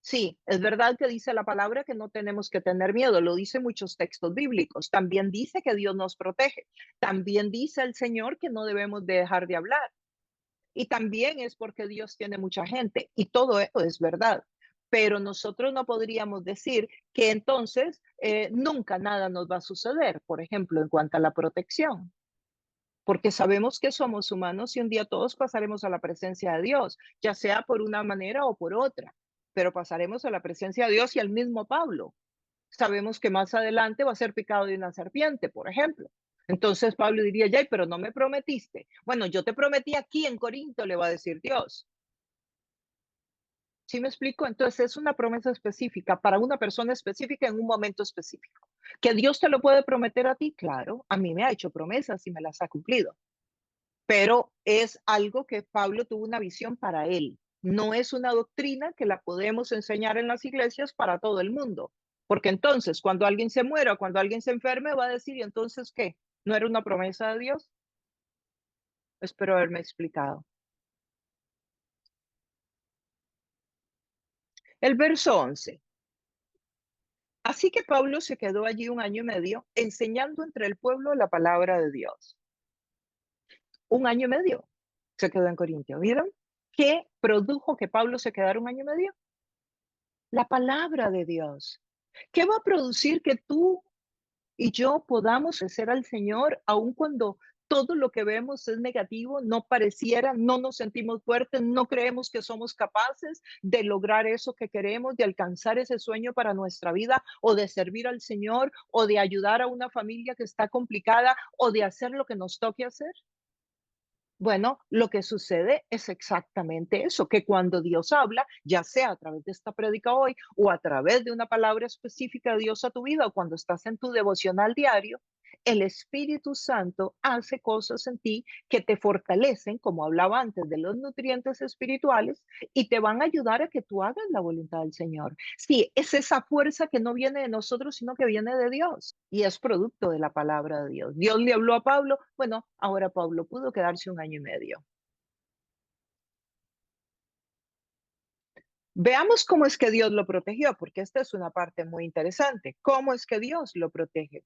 Sí, es verdad que dice la palabra que no tenemos que tener miedo, lo dice muchos textos bíblicos. También dice que Dios nos protege. También dice el Señor que no debemos de dejar de hablar. Y también es porque Dios tiene mucha gente. Y todo eso es verdad. Pero nosotros no podríamos decir que entonces nunca nada nos va a suceder, por ejemplo, en cuanto a la protección. Porque sabemos que somos humanos y un día todos pasaremos a la presencia de Dios, ya sea por una manera o por otra, pero pasaremos a la presencia de Dios y al mismo Pablo. Sabemos que más adelante va a ser picado de una serpiente, por ejemplo. Entonces Pablo diría, ya, pero no me prometiste. Bueno, yo te prometí aquí en Corinto, le va a decir Dios. ¿Sí me explico? Entonces es una promesa específica para una persona específica en un momento específico. ¿Que Dios te lo puede prometer a ti? Claro, a mí me ha hecho promesas y me las ha cumplido. Pero es algo que Pablo tuvo una visión para él. No es una doctrina que la podemos enseñar en las iglesias para todo el mundo, porque entonces cuando alguien se muera, cuando alguien se enferme, va a decir, ¿y entonces qué? ¿No era una promesa de Dios? Espero haberme explicado. El verso 11. Así que Pablo se quedó allí un año y medio enseñando entre el pueblo la palabra de Dios. Un año y medio se quedó en Corintio. ¿Vieron? ¿Qué produjo que Pablo se quedara un año y medio? La palabra de Dios. ¿Qué va a producir que tú y yo podamos ofrecer al Señor, aun cuando todo lo que vemos es negativo, no pareciera, no nos sentimos fuertes, no creemos que somos capaces de lograr eso que queremos, de alcanzar ese sueño para nuestra vida, o de servir al Señor, o de ayudar a una familia que está complicada, o de hacer lo que nos toque hacer? Bueno, lo que sucede es exactamente eso, que cuando Dios habla, ya sea a través de esta prédica hoy o a través de una palabra específica de Dios a tu vida o cuando estás en tu devocional diario, el Espíritu Santo hace cosas en ti que te fortalecen, como hablaba antes de los nutrientes espirituales, y te van a ayudar a que tú hagas la voluntad del Señor. Sí, es esa fuerza que no viene de nosotros, sino que viene de Dios y es producto de la palabra de Dios. Dios le habló a Pablo, bueno, ahora Pablo pudo quedarse un año y medio. Veamos cómo es que Dios lo protegió, porque esta es una parte muy interesante. ¿Cómo es que Dios lo protege?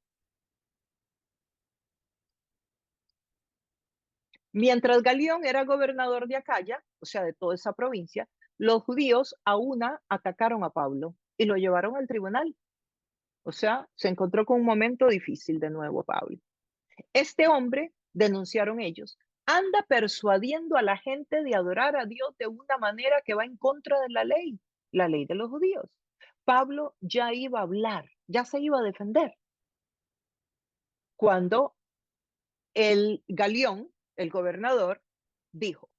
Mientras Galión era gobernador de Acaya, o sea, de toda esa provincia, los judíos a una atacaron a Pablo y lo llevaron al tribunal. O sea, se encontró con un momento difícil de nuevo Pablo. Este hombre, denunciaron ellos, anda persuadiendo a la gente de adorar a Dios de una manera que va en contra de la ley de los judíos. Pablo ya iba a hablar, ya se iba a defender, cuando el Galión, el gobernador, dijo,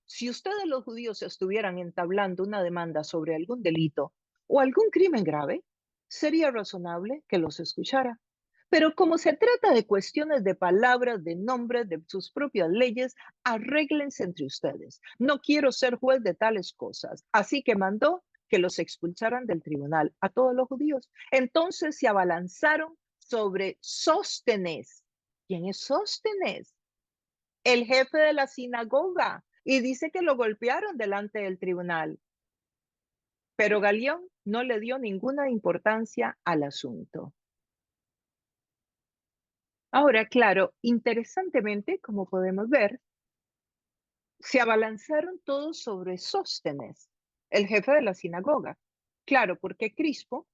si ustedes los judíos estuvieran entablando una demanda sobre algún delito o algún crimen grave, sería razonable que los escuchara. Pero como se trata de cuestiones de palabras, de nombres, de sus propias leyes, arréglense entre ustedes. No quiero ser juez de tales cosas. Así que mandó que los expulsaran del tribunal a todos los judíos. Entonces se abalanzaron sobre Sóstenes. ¿Quién es Sóstenes? El jefe de la sinagoga, y dice que lo golpearon delante del tribunal. Pero Galión no le dio ninguna importancia al asunto. Ahora, claro, interesantemente, como podemos ver, se abalanzaron todos sobre Sóstenes, el jefe de la sinagoga. Claro, porque Crispo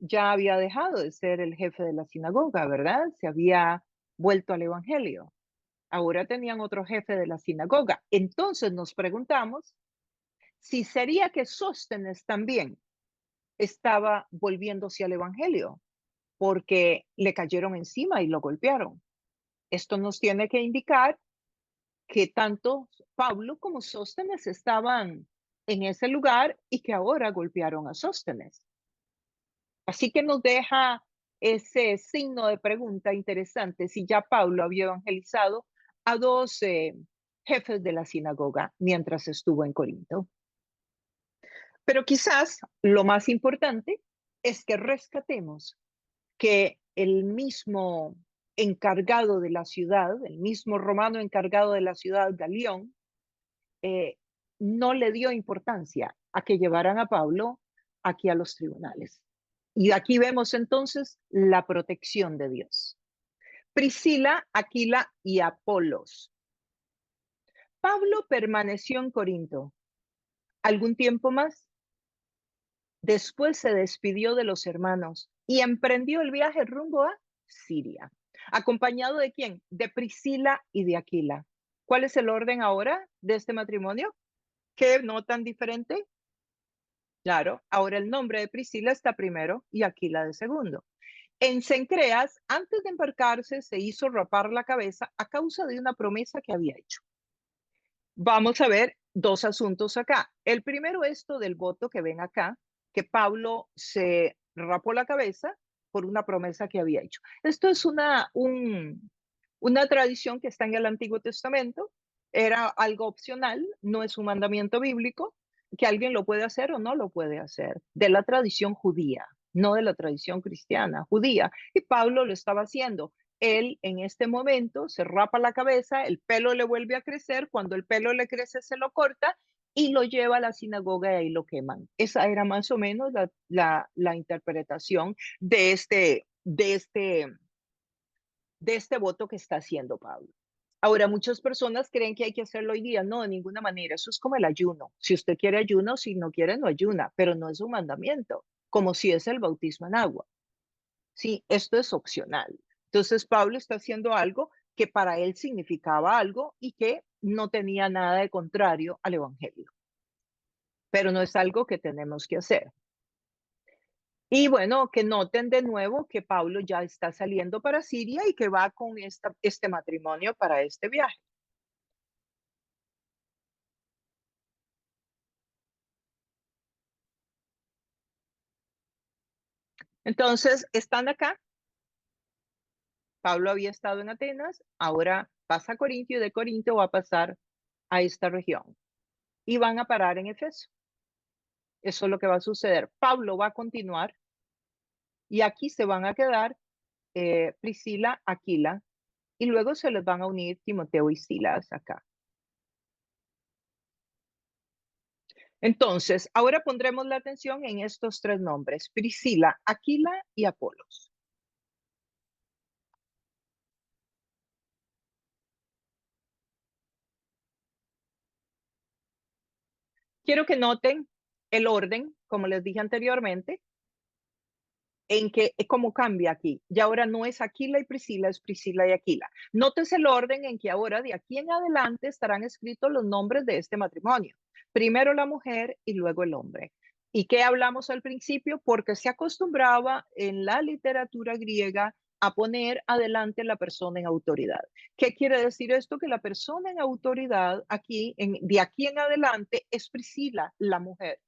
ya había dejado de ser el jefe de la sinagoga, ¿verdad? Se había vuelto al evangelio. Ahora tenían otro jefe de la sinagoga. Entonces nos preguntamos si sería que Sóstenes también estaba volviéndose al evangelio, porque le cayeron encima y lo golpearon. Esto nos tiene que indicar que tanto Pablo como Sóstenes estaban en ese lugar y que ahora golpearon a Sóstenes. Así que nos deja ese signo de pregunta interesante si ya Pablo había evangelizado a dos jefes de la sinagoga mientras estuvo en Corinto. Pero quizás lo más importante es que rescatemos que el mismo encargado de la ciudad, el mismo romano encargado de la ciudad, Galión, eh, no le dio importancia a que llevaran a Pablo aquí a los tribunales. Y aquí vemos entonces la protección de Dios. Priscila, Aquila y Apolos. Pablo permaneció en Corinto algún tiempo más. Después se despidió de los hermanos y emprendió el viaje rumbo a Siria. ¿Acompañado de quién? De Priscila y de Aquila. ¿Cuál es el orden ahora de este matrimonio? ¿Qué no tan diferente? Claro, ahora el nombre de Priscila está primero y Aquila de segundo. En Cencreas, antes de embarcarse, se hizo rapar la cabeza a causa de una promesa que había hecho. Vamos a ver dos asuntos acá. El primero, esto del voto que ven acá, que Pablo se rapó la cabeza por una promesa que había hecho. Esto es una tradición que está en el Antiguo Testamento, era algo opcional, no es un mandamiento bíblico, que alguien lo puede hacer o no lo puede hacer, de la tradición judía, no de la tradición cristiana, judía. Y Pablo lo estaba haciendo. Él en este momento se rapa la cabeza, el pelo le vuelve a crecer, cuando el pelo le crece se lo corta y lo lleva a la sinagoga y ahí lo queman. Esa era más o menos la interpretación de este voto que está haciendo Pablo. Ahora, muchas personas creen que hay que hacerlo hoy día. No, de ninguna manera. Eso es como el ayuno. Si usted quiere ayuno, si no quiere, no ayuna, pero no es un mandamiento, como si es el bautismo en agua. Sí, esto es opcional. Entonces, Pablo está haciendo algo que para él significaba algo y que no tenía nada de contrario al evangelio, pero no es algo que tenemos que hacer. Y bueno, que noten de nuevo que Pablo ya está saliendo para Siria y que va con este matrimonio para este viaje. Entonces, están acá. Pablo había estado en Atenas, ahora pasa a Corinto y de Corinto va a pasar a esta región y van a parar en Efeso. Eso es lo que va a suceder. Pablo va a continuar y aquí se van a quedar Priscila, Aquila, y luego se les van a unir Timoteo y Silas acá. Entonces, ahora pondremos la atención en estos tres nombres, Priscila, Aquila y Apolos. Quiero que noten el orden, como les dije anteriormente, en que cómo cambia aquí. Y ahora no es Aquila y Priscila, es Priscila y Aquila. Notes el orden en que ahora de aquí en adelante estarán escritos los nombres de este matrimonio. Primero la mujer y luego el hombre. ¿Y qué hablamos al principio? Porque se acostumbraba en la literatura griega a poner adelante la persona en autoridad. ¿Qué quiere decir esto? Que la persona en autoridad aquí, de aquí en adelante, es Priscila, la mujer,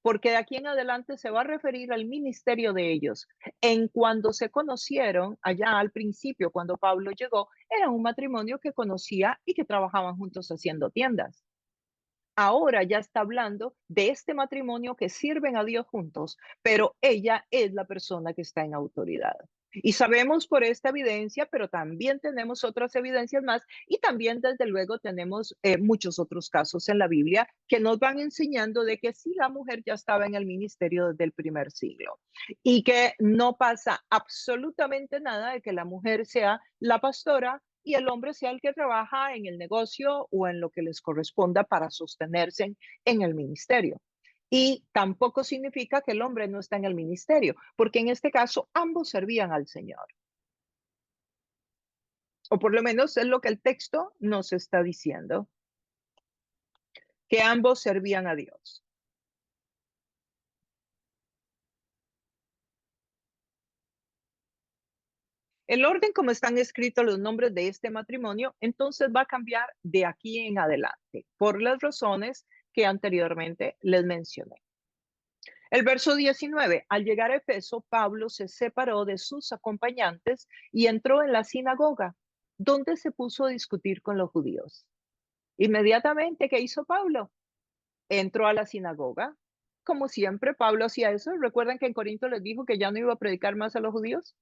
porque de aquí en adelante se va a referir al ministerio de ellos. En cuando se conocieron, allá al principio, cuando Pablo llegó, era un matrimonio que conocía y que trabajaban juntos haciendo tiendas. Ahora ya está hablando de este matrimonio que sirven a Dios juntos, pero ella es la persona que está en autoridad. Y sabemos por esta evidencia, pero también tenemos otras evidencias más y también desde luego tenemos muchos otros casos en la Biblia que nos van enseñando de que sí, la mujer ya estaba en el ministerio desde el primer siglo y que no pasa absolutamente nada de que la mujer sea la pastora y el hombre sea el que trabaja en el negocio o en lo que les corresponda para sostenerse en el ministerio. Y tampoco significa que el hombre no está en el ministerio, porque en este caso ambos servían al Señor. O por lo menos es lo que el texto nos está diciendo, que ambos servían a Dios. El orden como están escritos los nombres de este matrimonio, entonces va a cambiar de aquí en adelante, por las razones que anteriormente les mencioné. El verso 19, al llegar a Efeso, Pablo se separó de sus acompañantes y entró en la sinagoga, donde se puso a discutir con los judíos. Inmediatamente, ¿qué hizo Pablo? Entró a la sinagoga. Como siempre, Pablo hacía eso. ¿Recuerdan que en Corinto les dijo que ya no iba a predicar más a los judíos?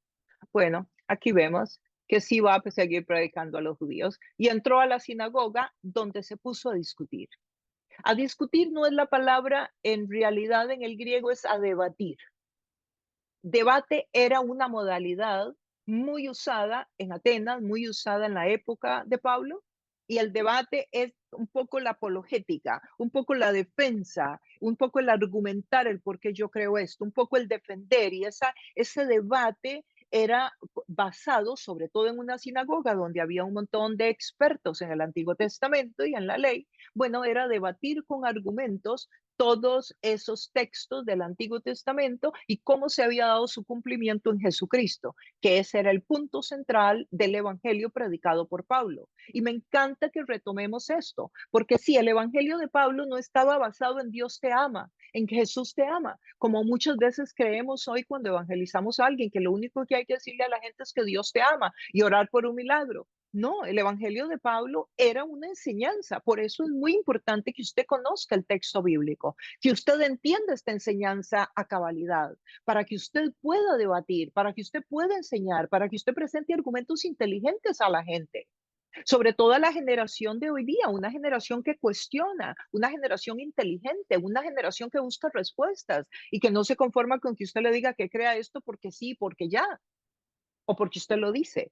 Bueno, aquí vemos que sí va a seguir predicando a los judíos. Y entró a la sinagoga donde se puso a discutir. A discutir no es la palabra, en realidad en el griego es a debatir. Debate era una modalidad muy usada en Atenas, muy usada en la época de Pablo, y el debate es un poco la apologética, un poco la defensa, un poco el argumentar el por qué yo creo esto, un poco el defender, y ese debate era basado sobre todo en una sinagoga donde había un montón de expertos en el Antiguo Testamento y en la ley. Bueno, era debatir con argumentos todos esos textos del Antiguo Testamento y cómo se había dado su cumplimiento en Jesucristo, que ese era el punto central del evangelio predicado por Pablo. Y me encanta que retomemos esto, porque si el evangelio de Pablo no estaba basado en Dios te ama, en que Jesús te ama, como muchas veces creemos hoy cuando evangelizamos a alguien, que lo único que hay que decirle a la gente es que Dios te ama y orar por un milagro. No, el Evangelio de Pablo era una enseñanza. Por eso es muy importante que usted conozca el texto bíblico, que usted entienda esta enseñanza a cabalidad, para que usted pueda debatir, para que usted pueda enseñar, para que usted presente argumentos inteligentes a la gente. Sobre todo a la generación de hoy día, una generación que cuestiona, una generación inteligente, una generación que busca respuestas y que no se conforma con que usted le diga que crea esto porque sí, porque ya, o porque usted lo dice.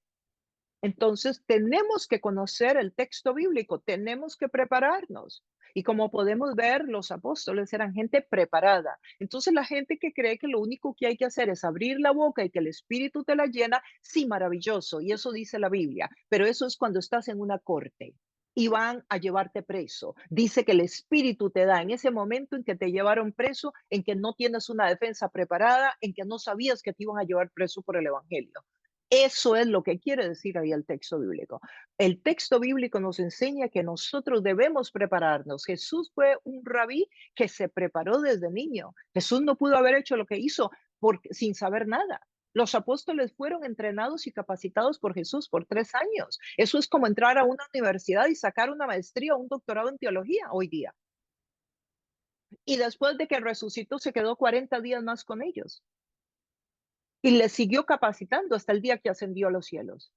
Entonces, tenemos que conocer el texto bíblico, tenemos que prepararnos. Y como podemos ver, los apóstoles eran gente preparada. Entonces, la gente que cree que lo único que hay que hacer es abrir la boca y que el Espíritu te la llena, sí, maravilloso. Y eso dice la Biblia. Pero eso es cuando estás en una corte y van a llevarte preso. Dice que el Espíritu te da en ese momento en que te llevaron preso, en que no tienes una defensa preparada, en que no sabías que te iban a llevar preso por el Evangelio. Eso es lo que quiere decir ahí el texto bíblico. El texto bíblico nos enseña que nosotros debemos prepararnos. Jesús fue un rabí que se preparó desde niño. Jesús no pudo haber hecho lo que hizo sin saber nada. Los apóstoles fueron entrenados y capacitados por Jesús por 3 años. Eso es como entrar a una universidad y sacar una maestría o un doctorado en teología hoy día. Y después de que resucitó, se quedó 40 días más con ellos y les siguió capacitando hasta el día que ascendió a los cielos.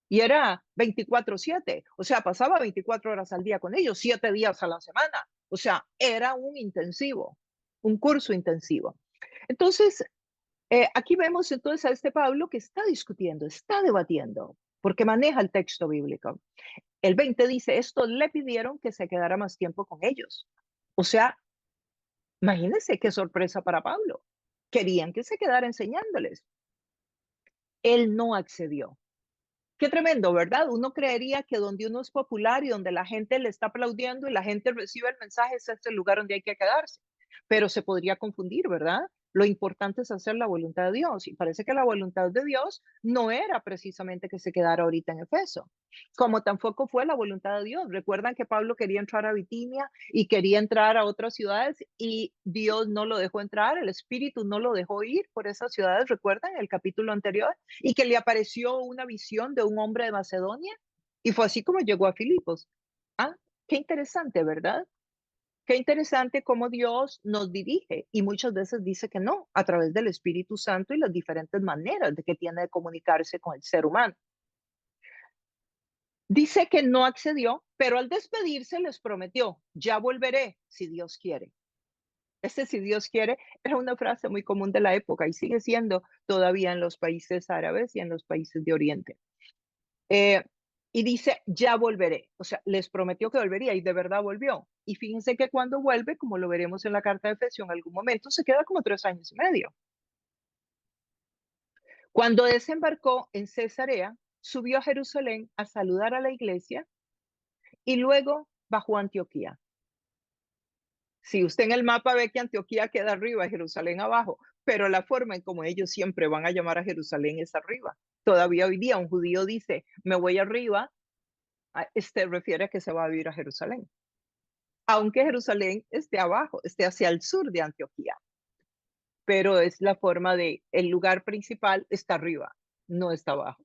Y era 24/7, o sea, pasaba 24 horas al día con ellos, 7 días a la semana. O sea, era un intensivo, un curso intensivo. Entonces, aquí vemos entonces a este Pablo que está discutiendo, está debatiendo, porque maneja el texto bíblico. El 20 dice, estos le pidieron que se quedara más tiempo con ellos. O sea, imagínense qué sorpresa para Pablo. Querían que se quedara enseñándoles. Él no accedió. Qué tremendo, ¿verdad? Uno creería que donde uno es popular y donde la gente le está aplaudiendo y la gente recibe el mensaje, ese es el lugar donde hay que quedarse. Pero se podría confundir, ¿verdad? Lo importante es hacer la voluntad de Dios. Y parece que la voluntad de Dios no era precisamente que se quedara ahorita en Efeso, como tampoco fue la voluntad de Dios. Recuerdan que Pablo quería entrar a Bitinia y quería entrar a otras ciudades y Dios no lo dejó entrar, el Espíritu no lo dejó ir por esas ciudades, recuerdan el capítulo anterior, y que le apareció una visión de un hombre de Macedonia y fue así como llegó a Filipos. Ah, qué interesante, ¿verdad? Qué interesante cómo Dios nos dirige y muchas veces dice que no, a través del Espíritu Santo y las diferentes maneras de que tiene de comunicarse con el ser humano. Dice que no accedió, pero al despedirse les prometió, ya volveré si Dios quiere. Ese si Dios quiere era una frase muy común de la época y sigue siendo todavía en los países árabes y en los países de Oriente. Eh, y dice, ya volveré. O sea, les prometió que volvería y de verdad volvió. Y fíjense que cuando vuelve, como lo veremos en la carta de Efesios en algún momento, se queda como 3 años y medio. Cuando desembarcó en Cesarea, subió a Jerusalén a saludar a la iglesia y luego bajó a Antioquía. Si usted en el mapa ve que Antioquía queda arriba y Jerusalén abajo, pero la forma en como ellos siempre van a llamar a Jerusalén es arriba. Todavía hoy día un judío dice, me voy arriba, refiere a que se va a vivir a Jerusalén. Aunque Jerusalén esté abajo, esté hacia el sur de Antioquía, pero es la forma de, el lugar principal está arriba, no está abajo.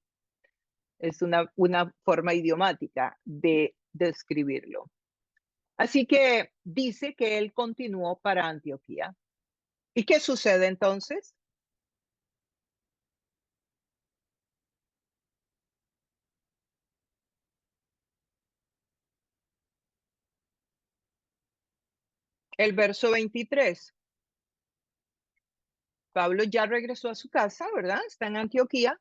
Es una forma idiomática de describirlo. Así que dice que él continuó para Antioquía. ¿Y qué sucede entonces? El verso 23. Pablo ya regresó a su casa, ¿verdad? Está en Antioquía.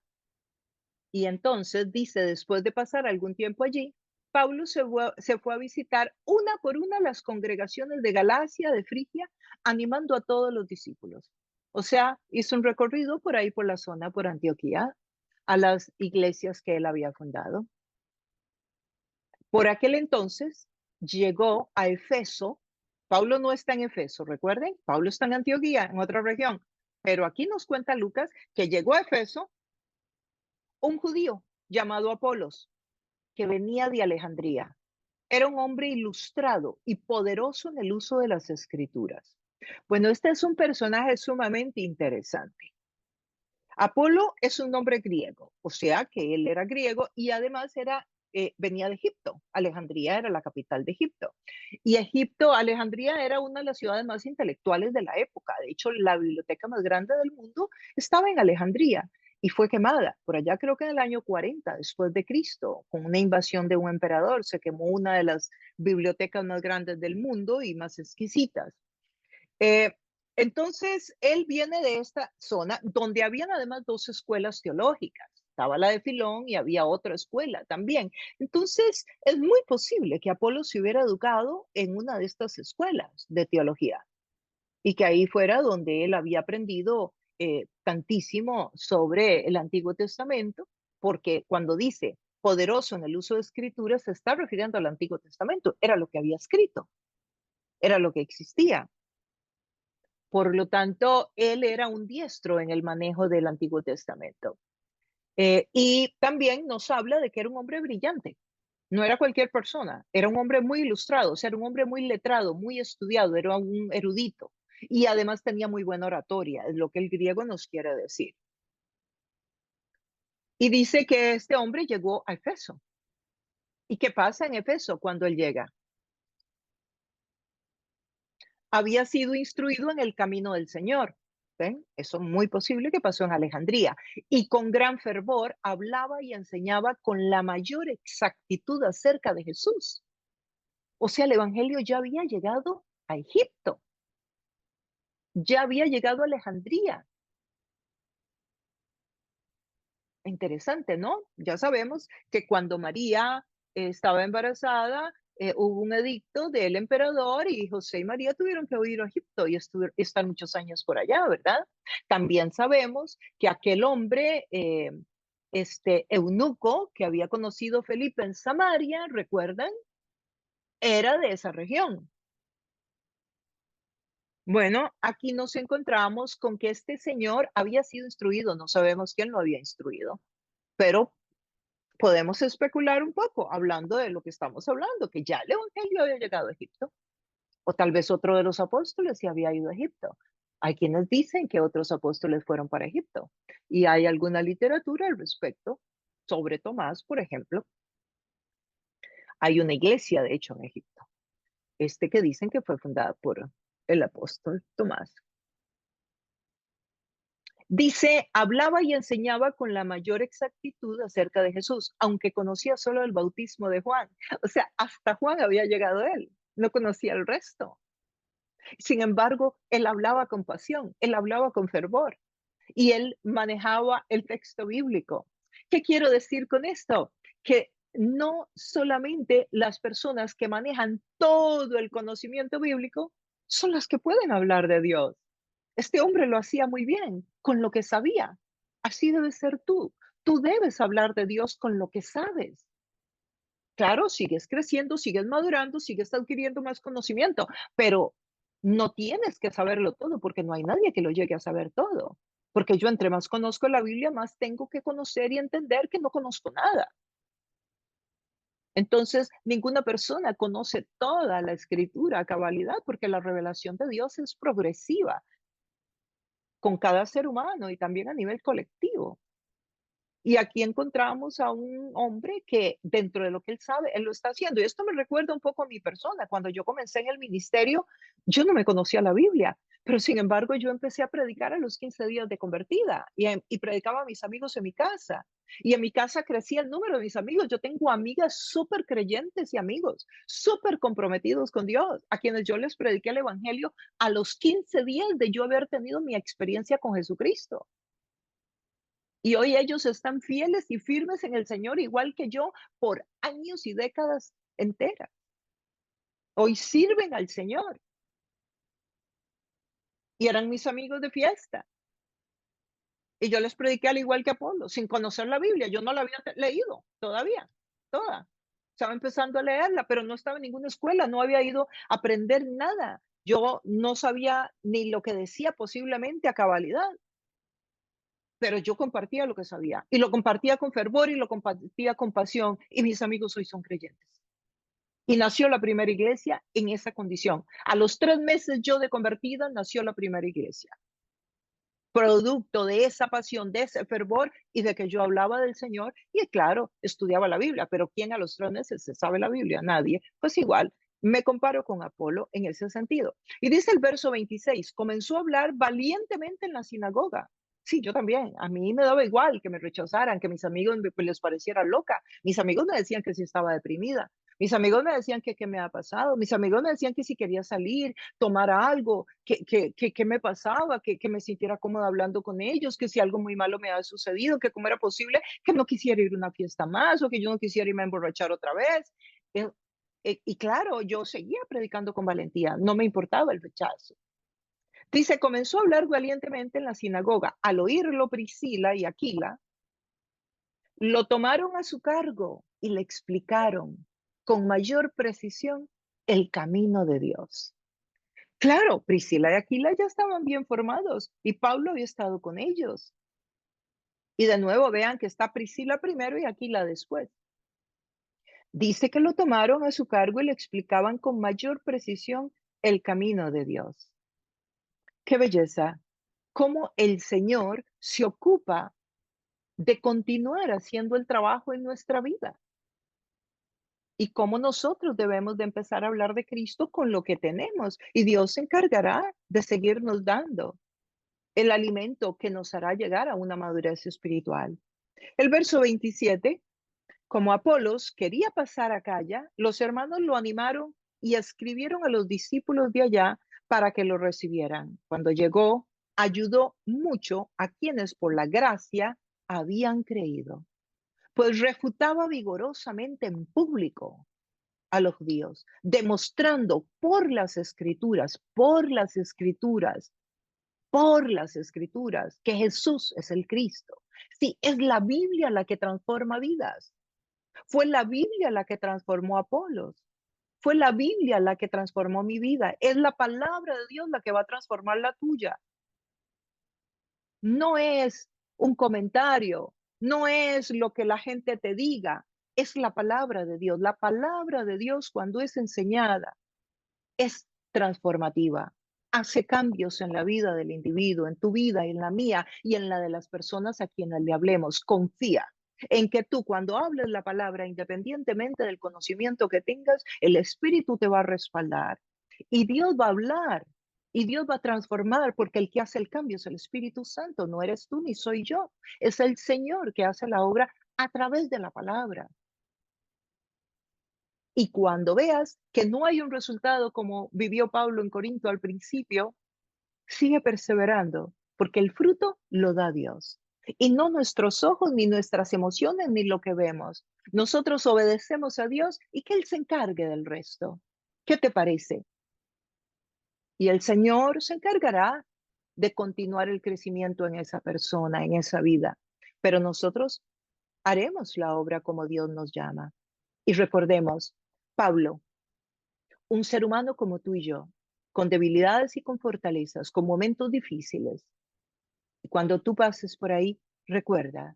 Y entonces dice, después de pasar algún tiempo allí, Pablo se fue a visitar una por una las congregaciones de Galacia, de Frigia, animando a todos los discípulos. O sea, hizo un recorrido por ahí, por la zona, por Antioquía, a las iglesias que él había fundado. Por aquel entonces llegó a Efeso. Pablo no está en Efeso, recuerden, Pablo está en Antioquía, en otra región. Pero aquí nos cuenta Lucas que llegó a Efeso un judío llamado Apolos, que venía de Alejandría. Era un hombre ilustrado y poderoso en el uso de las escrituras. Bueno, este es un personaje sumamente interesante. Apolo es un nombre griego, o sea que él era griego y además venía de Egipto. Alejandría era la capital de Egipto. Y Egipto, Alejandría era una de las ciudades más intelectuales de la época. De hecho, la biblioteca más grande del mundo estaba en Alejandría y fue quemada por allá, creo que en el año 40 después de Cristo, con una invasión de un emperador. Se quemó una de las bibliotecas más grandes del mundo y más exquisitas. Eh, entonces, él viene de esta zona donde habían además dos escuelas teológicas. Estaba la de Filón y había otra escuela también. Entonces, es muy posible que Apolo se hubiera educado en una de estas escuelas de teología y que ahí fuera donde él había aprendido tantísimo sobre el Antiguo Testamento, porque cuando dice poderoso en el uso de escrituras, se está refiriendo al Antiguo Testamento. Era lo que había escrito, era lo que existía. Por lo tanto, él era un diestro en el manejo del Antiguo Testamento. Y también nos habla de que era un hombre brillante. No era cualquier persona, era un hombre muy ilustrado, o sea, era un hombre muy letrado, muy estudiado, era un erudito. Y además tenía muy buena oratoria, es lo que el griego nos quiere decir. Y dice que este hombre llegó a Efeso. ¿Y qué pasa en Efeso cuando él llega? Había sido instruido en el camino del Señor. ¿Ven? Eso es muy posible que pasó en Alejandría. Y con gran fervor hablaba y enseñaba con la mayor exactitud acerca de Jesús. O sea, el Evangelio ya había llegado a Egipto, ya había llegado a Alejandría. Interesante, ¿no? Ya sabemos que cuando María estaba embarazada, hubo un edicto del emperador y José y María tuvieron que huir a Egipto y estar muchos años por allá, ¿verdad? También sabemos que aquel hombre, este eunuco que había conocido Felipe en Samaria, ¿recuerdan? Era de esa región. Bueno, aquí nos encontramos con que este señor había sido instruido, no sabemos quién lo había instruido, pero podemos especular un poco hablando de lo que estamos hablando, que ya el Evangelio había llegado a Egipto, o tal vez otro de los apóstoles se había ido a Egipto. Hay quienes dicen que otros apóstoles fueron para Egipto y hay alguna literatura al respecto sobre Tomás, por ejemplo. Hay una iglesia, de hecho, en Egipto, que dicen que fue fundada por el apóstol Tomás. Dice, hablaba y enseñaba con la mayor exactitud acerca de Jesús, aunque conocía solo el bautismo de Juan. O sea, hasta Juan había llegado a él, no conocía el resto. Sin embargo, él hablaba con pasión, él hablaba con fervor y él manejaba el texto bíblico. ¿Qué quiero decir con esto? Que no solamente las personas que manejan todo el conocimiento bíblico son las que pueden hablar de Dios. Este hombre lo hacía muy bien, con lo que sabía. Así debe ser tú. Tú debes hablar de Dios con lo que sabes. Claro, sigues creciendo, sigues madurando, sigues adquiriendo más conocimiento, pero no tienes que saberlo todo porque no hay nadie que lo llegue a saber todo. Porque yo entre más conozco la Biblia, más tengo que conocer y entender que no conozco nada. Entonces, ninguna persona conoce toda la escritura a cabalidad porque la revelación de Dios es progresiva con cada ser humano y también a nivel colectivo. Y aquí encontramos a un hombre que dentro de lo que él sabe, él lo está haciendo. Y esto me recuerda un poco a mi persona. Cuando yo comencé en el ministerio, yo no me conocía la Biblia, pero sin embargo yo empecé a predicar a los 15 días de convertida y predicaba a mis amigos en mi casa. Y en mi casa crecía el número de mis amigos. Yo tengo amigas súper creyentes y amigos súper comprometidos con Dios, a quienes yo les prediqué el evangelio a los 15 días de yo haber tenido mi experiencia con Jesucristo. Y hoy ellos están fieles y firmes en el Señor, igual que yo, por años y décadas enteras. Hoy sirven al Señor y eran mis amigos de fiesta. Y yo les prediqué al igual que Apolo, sin conocer la Biblia. Yo no la había leído todavía, toda. Estaba empezando a leerla, pero no estaba en ninguna escuela, no había ido a aprender nada. Yo no sabía ni lo que decía posiblemente a cabalidad, pero yo compartía lo que sabía y lo compartía con fervor y lo compartía con pasión. Y mis amigos hoy son creyentes. Y nació la primera iglesia en esa condición. A los 3 meses yo de convertida, nació la primera iglesia. Producto de esa pasión, de ese fervor y de que yo hablaba del Señor y claro, estudiaba la Biblia, pero ¿quién a los 3 meses se sabe la Biblia? Nadie. Pues igual, me comparo con Apolo en ese sentido. Y dice el verso 26, comenzó a hablar valientemente en la sinagoga. Sí, yo también. A mí me daba igual que me rechazaran, que mis amigos les pareciera loca. Mis amigos me decían que si estaba deprimida. Mis amigos me decían que qué me ha pasado. Mis amigos me decían que si quería salir, tomar algo, que me pasaba, que me sintiera cómoda hablando con ellos, que si algo muy malo me había sucedido, que cómo era posible que no quisiera ir a una fiesta más o que yo no quisiera irme a emborrachar otra vez. Eh, y claro, yo seguía predicando con valentía, no me importaba el rechazo. Dice, comenzó a hablar valientemente en la sinagoga. Al oírlo Priscila y Aquila, lo tomaron a su cargo y le explicaron con mayor precisión el camino de Dios. Claro, Priscila y Aquila ya estaban bien formados y Pablo había estado con ellos. Y de nuevo vean que está Priscila primero y Aquila después. Dice que lo tomaron a su cargo y le explicaban con mayor precisión el camino de Dios. ¡Qué belleza! Cómo el Señor se ocupa de continuar haciendo el trabajo en nuestra vida. Y cómo nosotros debemos de empezar a hablar de Cristo con lo que tenemos. Y Dios se encargará de seguirnos dando el alimento que nos hará llegar a una madurez espiritual. El verso 27, como Apolos quería pasar a Acaya, los hermanos lo animaron y escribieron a los discípulos de allá para que lo recibieran. Cuando llegó, ayudó mucho a quienes por la gracia habían creído, pues refutaba vigorosamente en público a los judíos, demostrando por las escrituras, que Jesús es el Cristo. Sí, es la Biblia la que transforma vidas. Fue la Biblia la que transformó a Apolos. Fue la Biblia la que transformó mi vida. Es la palabra de Dios la que va a transformar la tuya. No es un comentario, no es lo que la gente te diga, es la palabra de Dios. La palabra de Dios cuando es enseñada es transformativa. Hace cambios en la vida del individuo, en tu vida, en la mía y en la de las personas a quienes le hablemos. Confía en que tú cuando hables la palabra, independientemente del conocimiento que tengas, el Espíritu te va a respaldar. Y Dios va a hablar y Dios va a transformar porque el que hace el cambio es el Espíritu Santo, no eres tú ni soy yo. Es el Señor que hace la obra a través de la palabra. Y cuando veas que no hay un resultado como vivió Pablo en Corinto al principio, sigue perseverando, porque el fruto lo da Dios. Y no nuestros ojos, ni nuestras emociones, ni lo que vemos. Nosotros obedecemos a Dios y que Él se encargue del resto. ¿Qué te parece? Y el Señor se encargará de continuar el crecimiento en esa persona, en esa vida. Pero nosotros haremos la obra como Dios nos llama. Y recordemos, Pablo, un ser humano como tú y yo, con debilidades y con fortalezas, con momentos difíciles. Y cuando tú pases por ahí, recuerda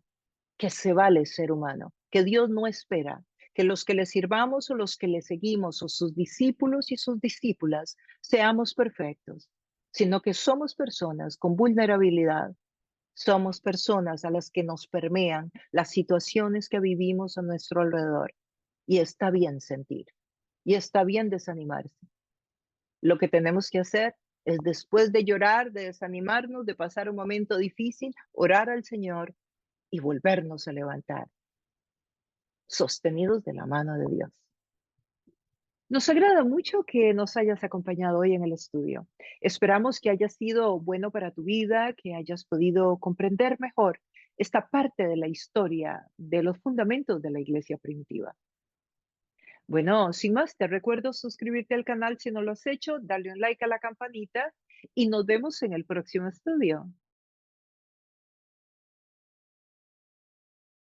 que se vale ser humano, que Dios no espera que los que le sirvamos o los que le seguimos o sus discípulos y sus discípulas seamos perfectos, sino que somos personas con vulnerabilidad, somos personas a las que nos permean las situaciones que vivimos a nuestro alrededor. Y está bien sentir, y está bien desanimarse. Lo que tenemos que hacer es después de llorar, de desanimarnos, de pasar un momento difícil, orar al Señor y volvernos a levantar, sostenidos de la mano de Dios. Nos agrada mucho que nos hayas acompañado hoy en el estudio. Esperamos que haya sido bueno para tu vida, que hayas podido comprender mejor esta parte de la historia de los fundamentos de la iglesia primitiva. Bueno, sin más, te recuerdo suscribirte al canal si no lo has hecho, darle un like a la campanita y nos vemos en el próximo estudio.